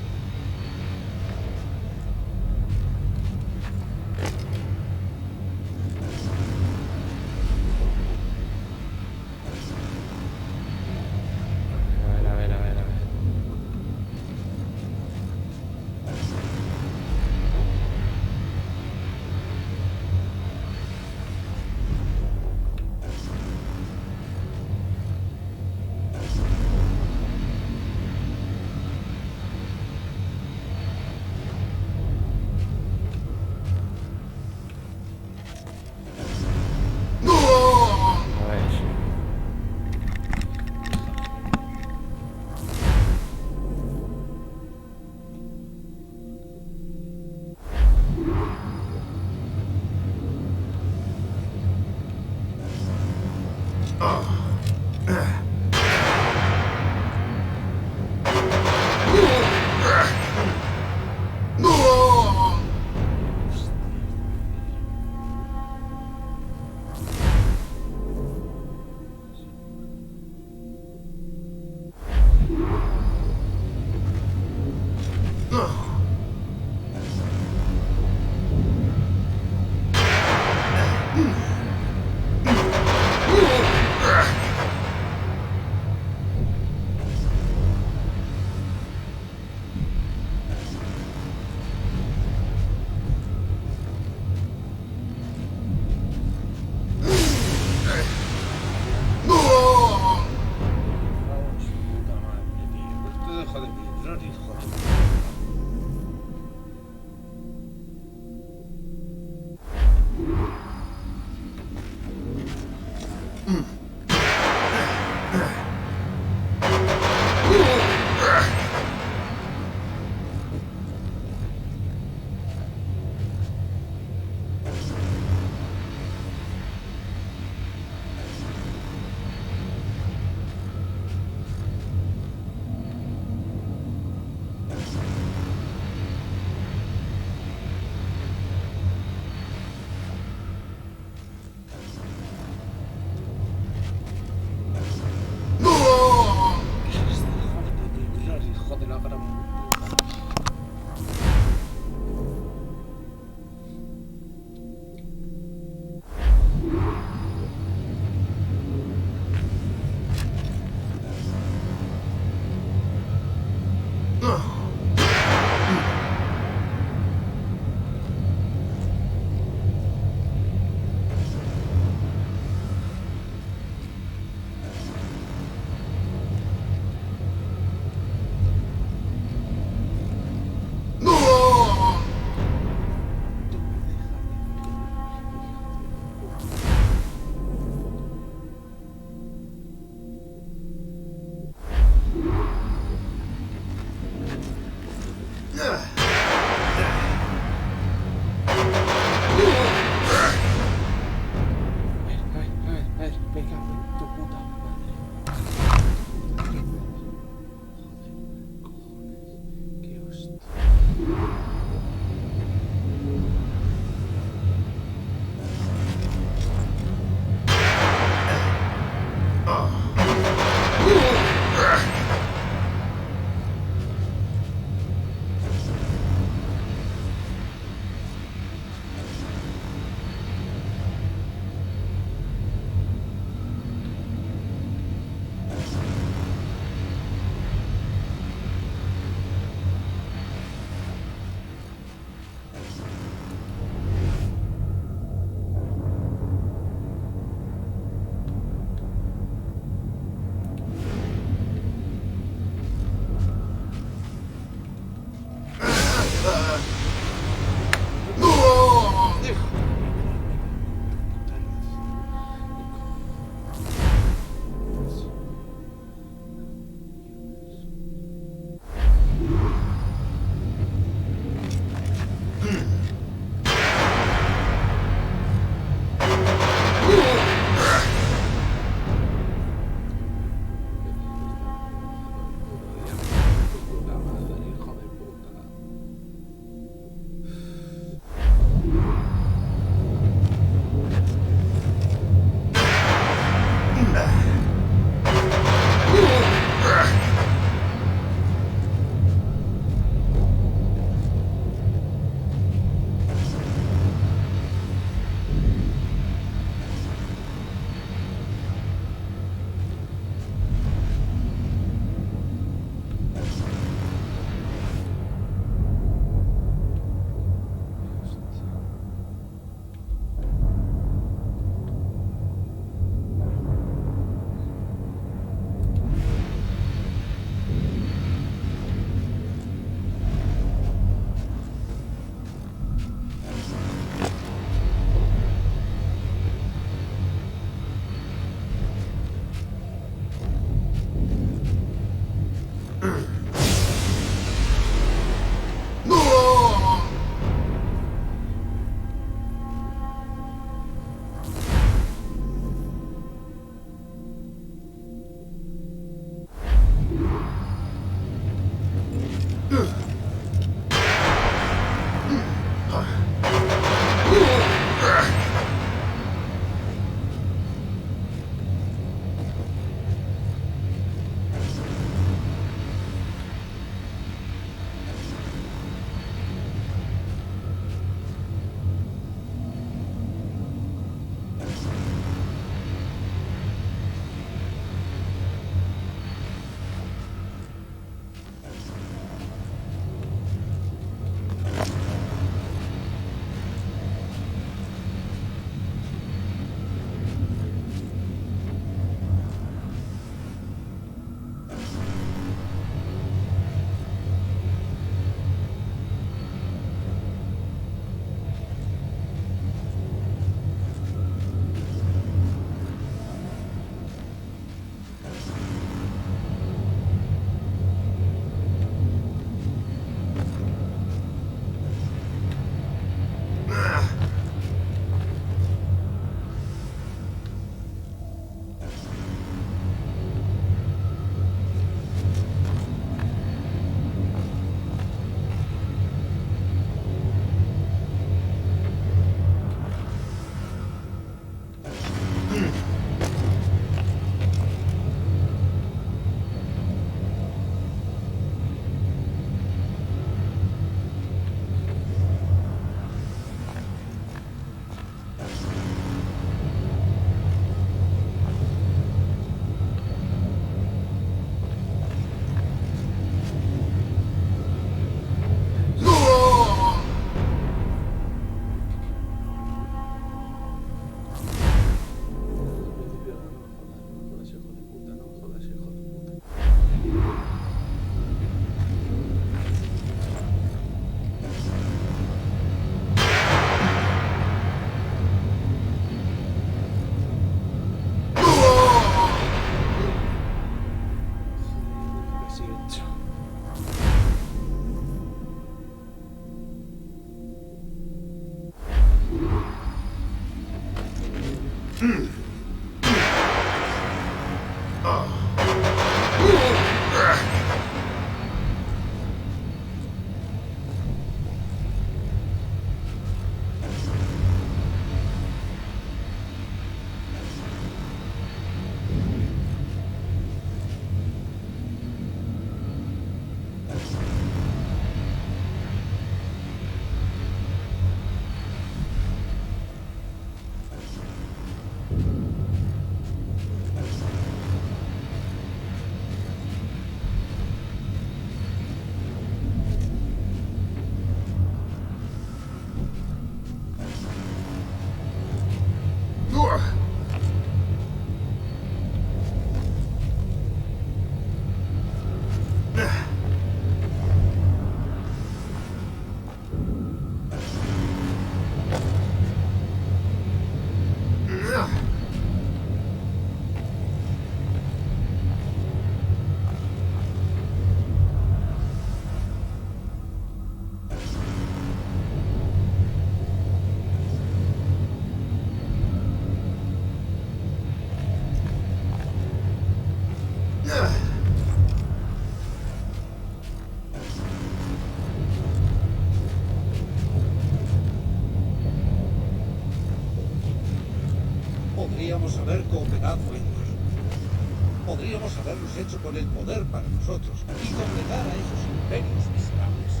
Podríamos haber cooperado, Edward. Podríamos haberlos hecho con el poder para nosotros y doblegar a esos imperios miserables.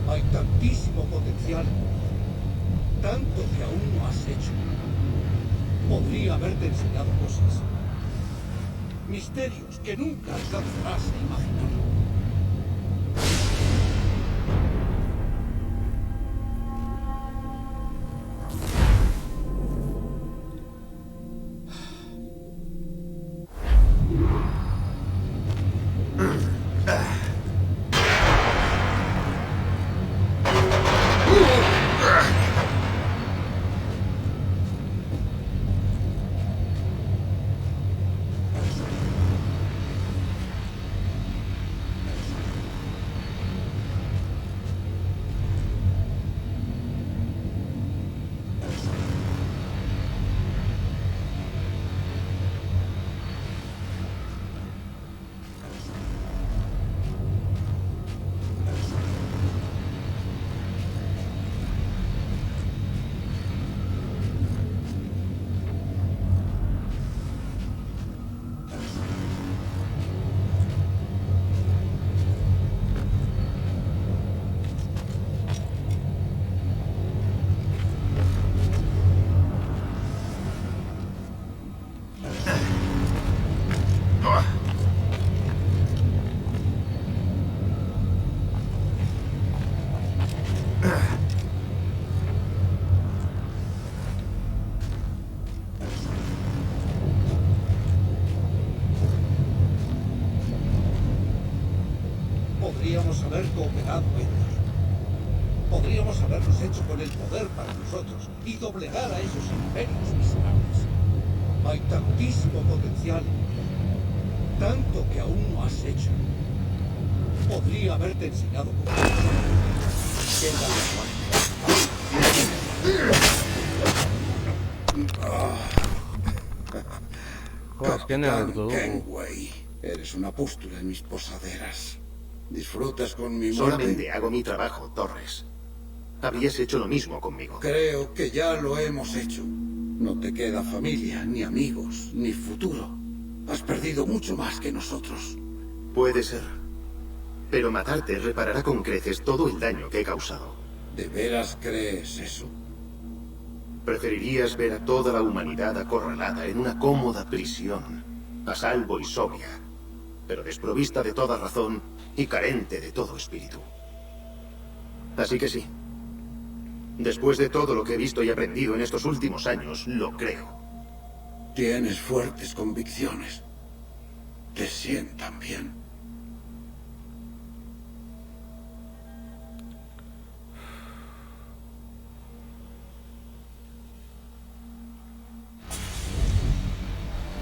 Hay tantísimo potencial, tanto que aún no has hecho. Podría haberte enseñado cosas, misterios que nunca alcanzarás a imaginar. Podríamos haber cooperado, Edward. Podríamos haberlos hecho con el poder para nosotros y doblegar a esos imperios miserables. Hay tantísimo potencial, tanto que aún no has hecho. Podría haberte enseñado cosas.
Capitán
Kenway, eres una pústula en mis posaderas. ¿Disfrutas con mi muerte?
Solamente hago mi trabajo, Torres. Habrías hecho lo mismo conmigo.
Creo que ya lo hemos hecho. No te queda familia, ni amigos, ni futuro. Has perdido mucho más que nosotros.
Puede ser. Pero matarte reparará con creces todo el daño que he causado.
¿De veras crees eso?
Preferirías ver a toda la humanidad acorralada en una cómoda prisión, a salvo y sobria, pero desprovista de toda razón y carente de todo espíritu. Así que sí. Después de todo lo que he visto y aprendido en estos últimos años, lo creo.
Tienes fuertes convicciones. Te sientan bien.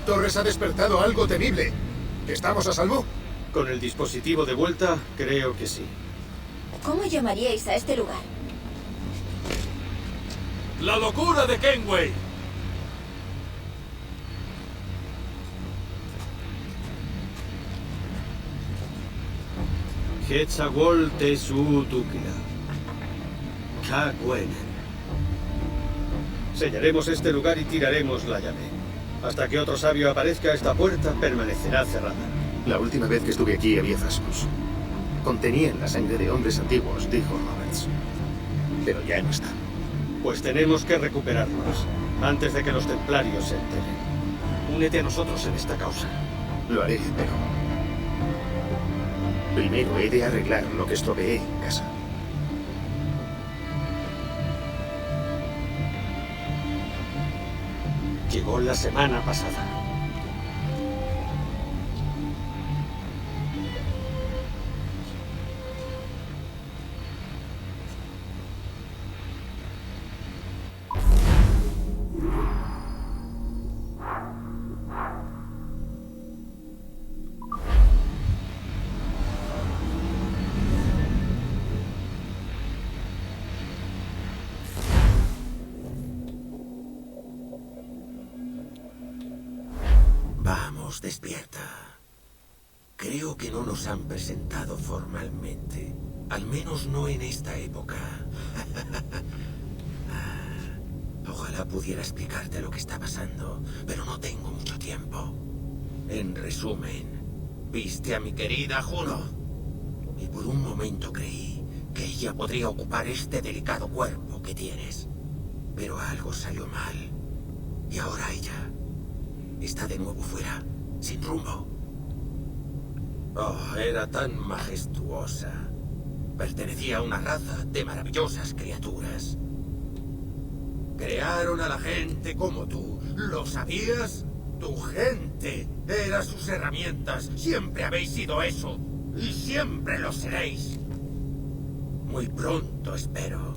Torres ha despertado algo temible. ¿Estamos a salvo?
Con el dispositivo de vuelta, creo que sí.
¿Cómo llamaríais a este lugar?
¡La locura de Kenway!
Hetzawol Tesu Tukila. Kagwenen. Sellaremos este lugar y tiraremos la llave. Hasta que otro sabio aparezca, esta puerta permanecerá cerrada.
La última vez que estuve aquí había Zaskus. Contenían la sangre de hombres antiguos, dijo Roberts. Pero ya no está.
Pues tenemos que recuperarnos, antes de que los templarios se enteren. Únete a nosotros en esta causa.
Lo haré, pero... primero he de arreglar lo que estropeé en casa.
Llegó la semana pasada.
Vamos, despierta. Creo que no nos han presentado formalmente. Al menos no en esta época. Ojalá pudiera explicarte lo que está pasando, pero no tengo mucho tiempo. En resumen, viste a mi querida Juno. Y por un momento creí que ella podría ocupar este delicado cuerpo que tienes. Pero algo salió mal. Y ahora ella está de nuevo fuera, sin rumbo. Oh, era tan majestuosa. Pertenecía a una raza de maravillosas criaturas. Crearon a la gente como tú. ¿Lo sabías? Tu gente era sus herramientas. Siempre habéis sido eso. Y siempre lo seréis. Muy pronto, espero.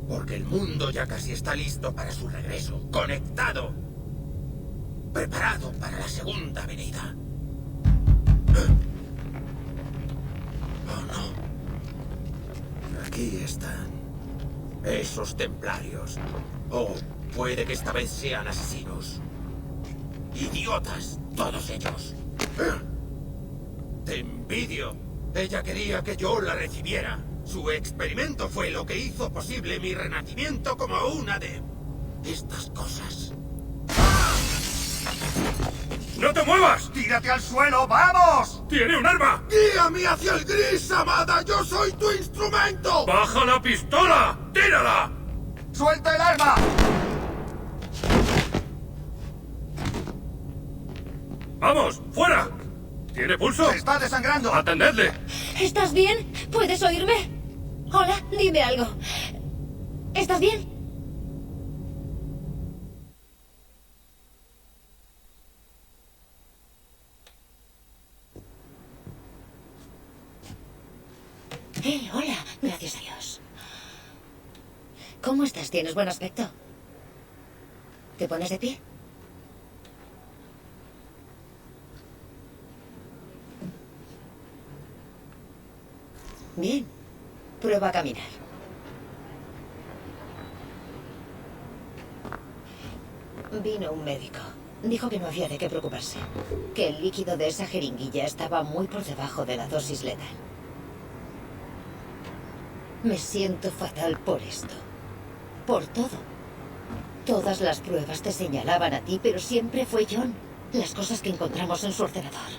Porque el mundo ya casi está listo para su regreso. Conectado. Preparado para la segunda venida. Oh, no. Aquí están. Esos templarios. O puede que esta vez sean asesinos. Idiotas, todos ellos. Te envidio. Ella quería que yo la recibiera. Su experimento fue lo que hizo posible mi renacimiento como una de estas cosas.
¡No te muevas!
¡Tírate al suelo, vamos!
¡Tiene un arma!
¡Guíame hacia el gris, amada! ¡Yo soy tu instrumento!
¡Baja la pistola! ¡Tírala!
¡Suelta el arma!
¡Vamos! ¡Fuera! ¿Tiene pulso?
¡Se está desangrando!
¡Atendedle!
¿Estás bien? ¿Puedes oírme? Hola, dime algo. ¿Estás bien? Hola, gracias a Dios. ¿Cómo estás? ¿Tienes buen aspecto? ¿Te pones de pie? Bien. Prueba a caminar. Vino un médico. Dijo que no había de qué preocuparse. Que el líquido de esa jeringuilla estaba muy por debajo de la dosis letal. Me siento fatal por esto. Por todo. Todas las pruebas te señalaban a ti, pero siempre fue John. Las cosas que encontramos en su ordenador.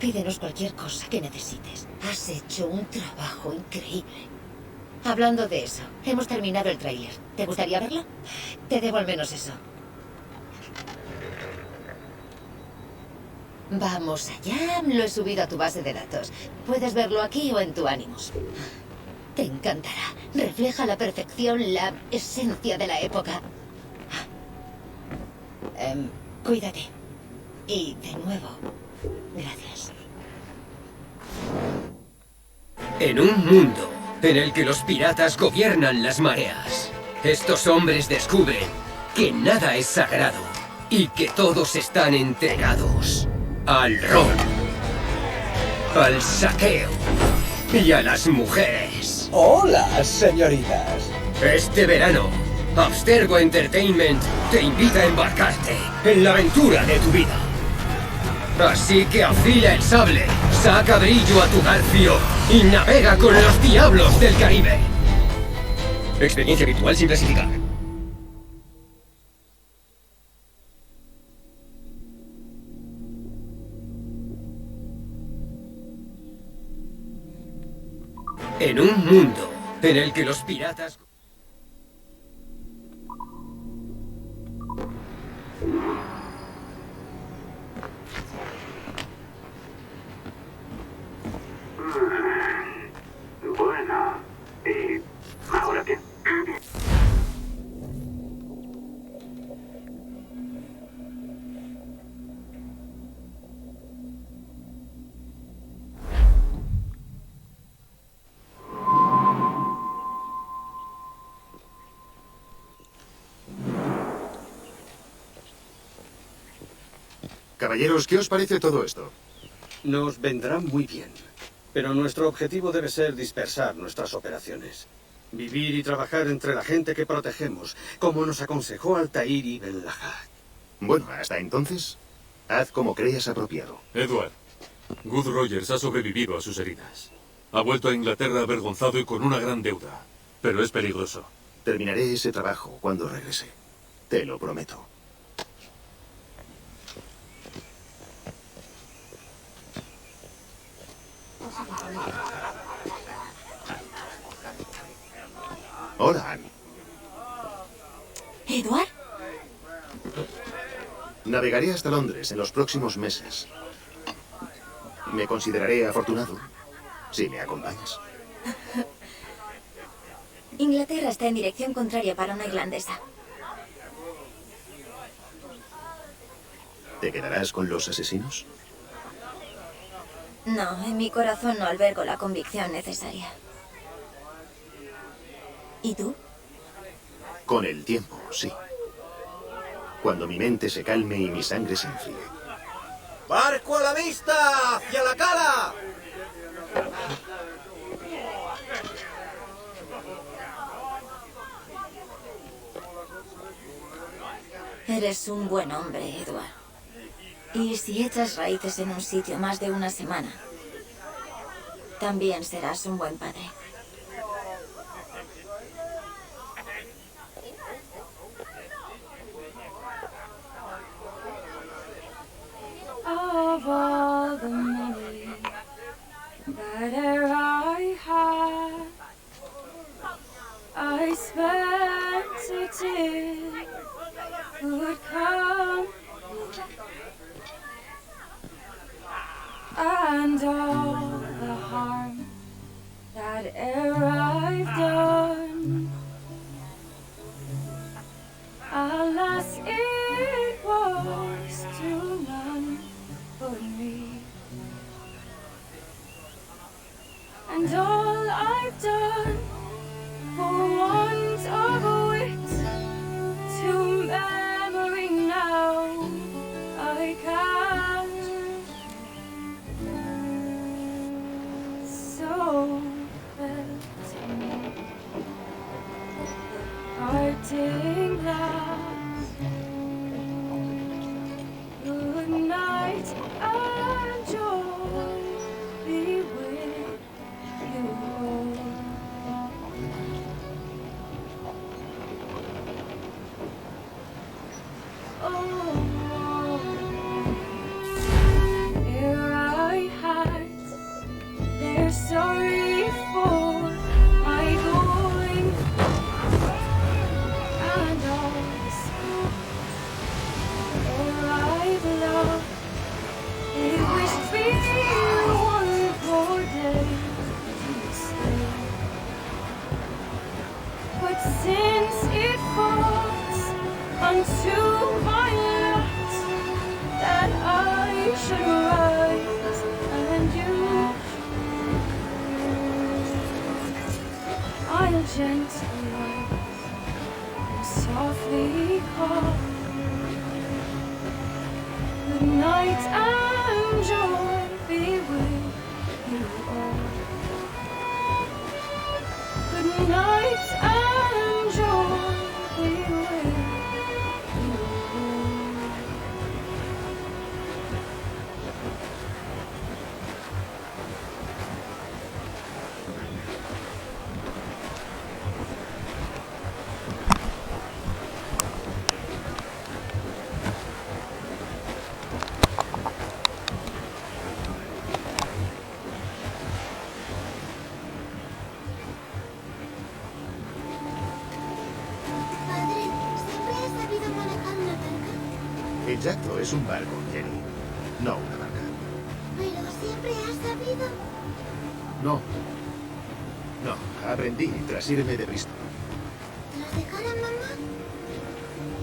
Pídenos cualquier cosa que necesites. Has hecho un trabajo increíble. Hablando de eso, hemos terminado el tráiler. ¿Te gustaría verlo? Te debo al menos eso. Vamos allá. Lo he subido a tu base de datos. Puedes verlo aquí o en tu Animus. Te encantará. Refleja a la perfección la esencia de la época. Cuídate. Y de nuevo, gracias.
En un mundo en el que los piratas gobiernan las mareas, estos hombres descubren que nada es sagrado y que todos están entregados al rol, al saqueo y a las mujeres.
Hola, señoritas.
Este verano, Abstergo Entertainment te invita a embarcarte en la aventura de tu vida. Así que afila el sable, saca brillo a tu garfio y navega con los diablos del Caribe. Experiencia virtual sin clasificar. En un mundo en el que los piratas...
Bueno, ¿y ahora qué?
Caballeros, ¿qué os parece todo esto?
Nos vendrá muy bien. Pero nuestro objetivo debe ser dispersar nuestras operaciones. Vivir y trabajar entre la gente que protegemos, como nos aconsejó Altair Ibn Lahad.
Bueno, hasta entonces, haz como creas apropiado.
Edward, Good Rogers ha sobrevivido a sus heridas. Ha vuelto a Inglaterra avergonzado y con una gran deuda. Pero es peligroso.
Terminaré ese trabajo cuando regrese. Te lo prometo. Hola, Anne.
¿Edward?
Navegaré hasta Londres en los próximos meses. Me consideraré afortunado si me acompañas.
Inglaterra está en dirección contraria para una irlandesa.
¿Te quedarás con los asesinos?
No, en mi corazón no albergo la convicción necesaria. ¿Y tú?
Con el tiempo, sí. Cuando mi mente se calme y mi sangre se enfríe.
¡Barco a la vista! ¡Hacia la cala!
Eres un buen hombre, Edward. Y si echas raíces en un sitio más de una semana, también serás un buen padre.
Of all the money that e'er I had, I spent it in good company, and all the harm that e'er I've done, alas, it was to none but me. And all I've done for want of wit to memory now I can't. So melting the parting glass. Good night and joy be with you all. Oh, ere I had their sorry for my going, and all the sweet ere I've loved, they wished me one more day to stay. But since it falls unto my lot that I should rise and you, I'll gently rise and softly call. Good night and joy be with you all. Good night and joy be with you all.
Padre, ¿siempre has sabido manejar una barca?
El yacto es un barco, Jenny, no una barca.
¿Pero siempre has sabido?
No. No, aprendí tras irme de Bristol.
¿Tras dejar a mamá?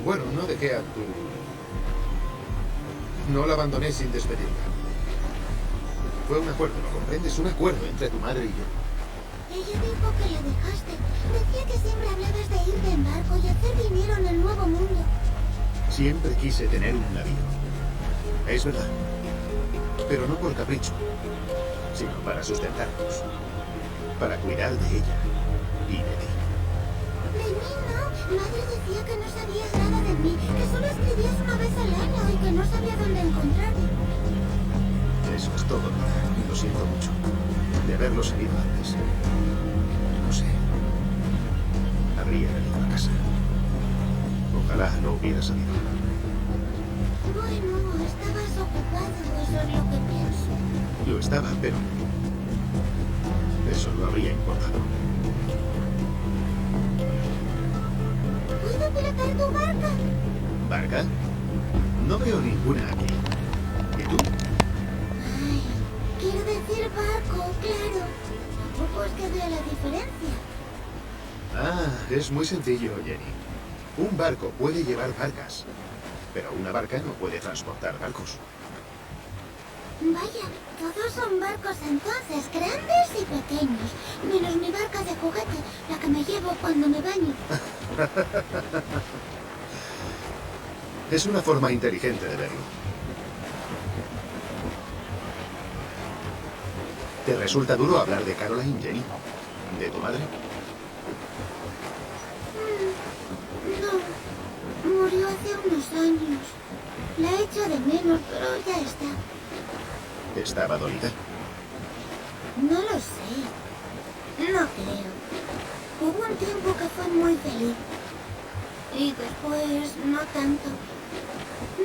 Bueno, no dejé a tu... No la abandoné sin despedirla. Fue un acuerdo, ¿lo comprendes? Un acuerdo entre tu madre y yo.
Ella dijo que la dejaste. Decía que siempre hablabas de irte en barco y hacer dinero en el nuevo mundo.
Siempre quise tener un navío. Es verdad. Pero no por capricho, sino para sustentarnos. Para cuidar de ella y de ti.
De mí no. Madre decía que no sabías nada de mí, que solo escribías una vez al año y que no sabía dónde encontrarte.
Eso es todo, vida. Lo siento mucho. De haberlo sabido antes. No sé. Habría venido ojalá no hubiera salido.
Bueno, estabas ocupado, eso es lo que pienso.
Lo estaba, pero eso no habría importado.
¿Puedo pilotar tu barca?
¿Barca? No veo ninguna aquí. ¿Y tú?
Ay, quiero decir barco, claro. Tampoco es que vea la diferencia.
Ah, es muy sencillo, Jenny. Un barco puede llevar barcas, pero una barca no puede transportar barcos.
Vaya, todos son barcos entonces, grandes y pequeños. Menos mi barca de juguete, la que me llevo cuando me baño.
Es una forma inteligente de verlo. ¿Te resulta duro hablar de Caroline, Jenny? ¿De tu madre?
No, murió hace unos años. La echo de menos, pero ya está.
¿Estaba dolida?
No lo sé. No creo. Hubo un tiempo que fue muy feliz. Y después no tanto.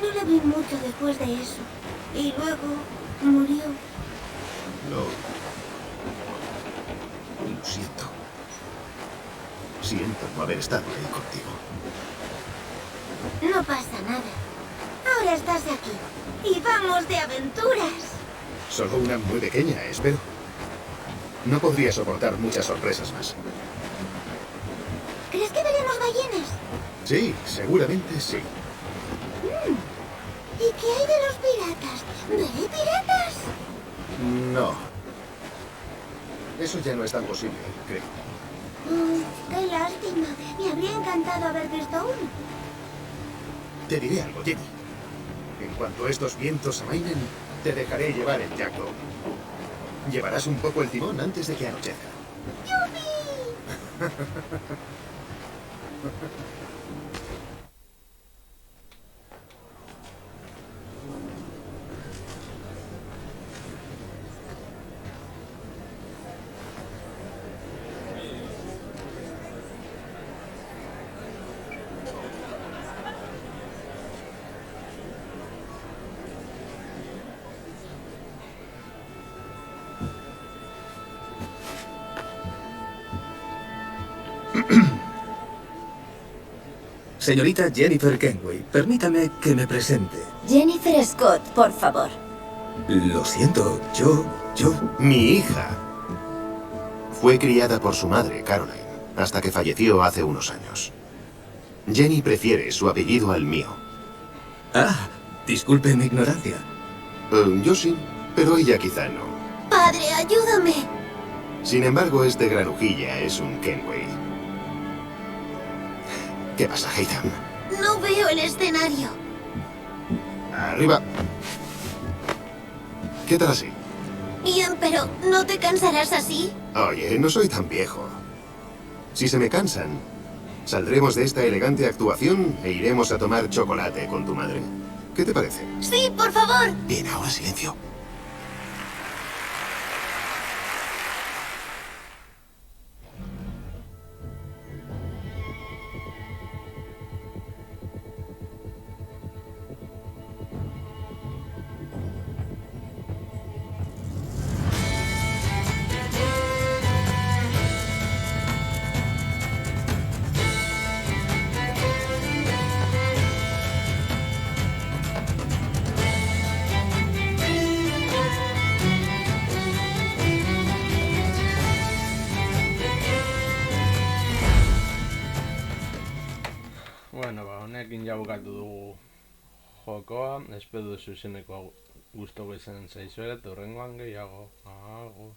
No la vi mucho después de eso. Y luego murió.
Lo siento. Siento no haber estado ahí contigo.
No pasa nada. Ahora estás aquí. Y vamos de aventuras.
Solo una muy pequeña, espero. No podría soportar muchas sorpresas más.
¿Crees que veremos ballenas?
Sí, seguramente sí.
¿Y qué hay de los piratas? ¿Veré piratas?
No. Eso ya no es tan posible, creo.
Qué lástima. Me habría encantado haber visto uno.
Te diré algo, Jenny. En cuanto estos vientos amainen, te dejaré llevar el yacto. Llevarás un poco el timón antes de que anochezca.
¡Yupi!
Señorita Jennifer Kenway, permítame que me presente.
Jennifer Scott, por favor.
Lo siento, yo...
Mi hija fue criada por su madre, Caroline, hasta que falleció hace unos años. Jenny prefiere su apellido al mío.
Ah, disculpe mi ignorancia.
Yo sí, pero ella quizá no.
Padre, ayúdame.
Sin embargo, este granujilla es un Kenway. ¿Qué pasa, Haytham?
No veo el escenario.
Arriba. ¿Qué tal así?
Bien, pero ¿no te cansarás así?
Oye, no soy tan viejo. Si se me cansan, saldremos de esta elegante actuación e iremos a tomar chocolate con tu madre. ¿Qué te parece?
Sí, por favor.
Bien, ahora silencio.
Bueno, honekin ja bukatu dugu jokoa, espero duzu izeneko gustoko izan zaizuela, eta hurrengoan gehiago. Agur.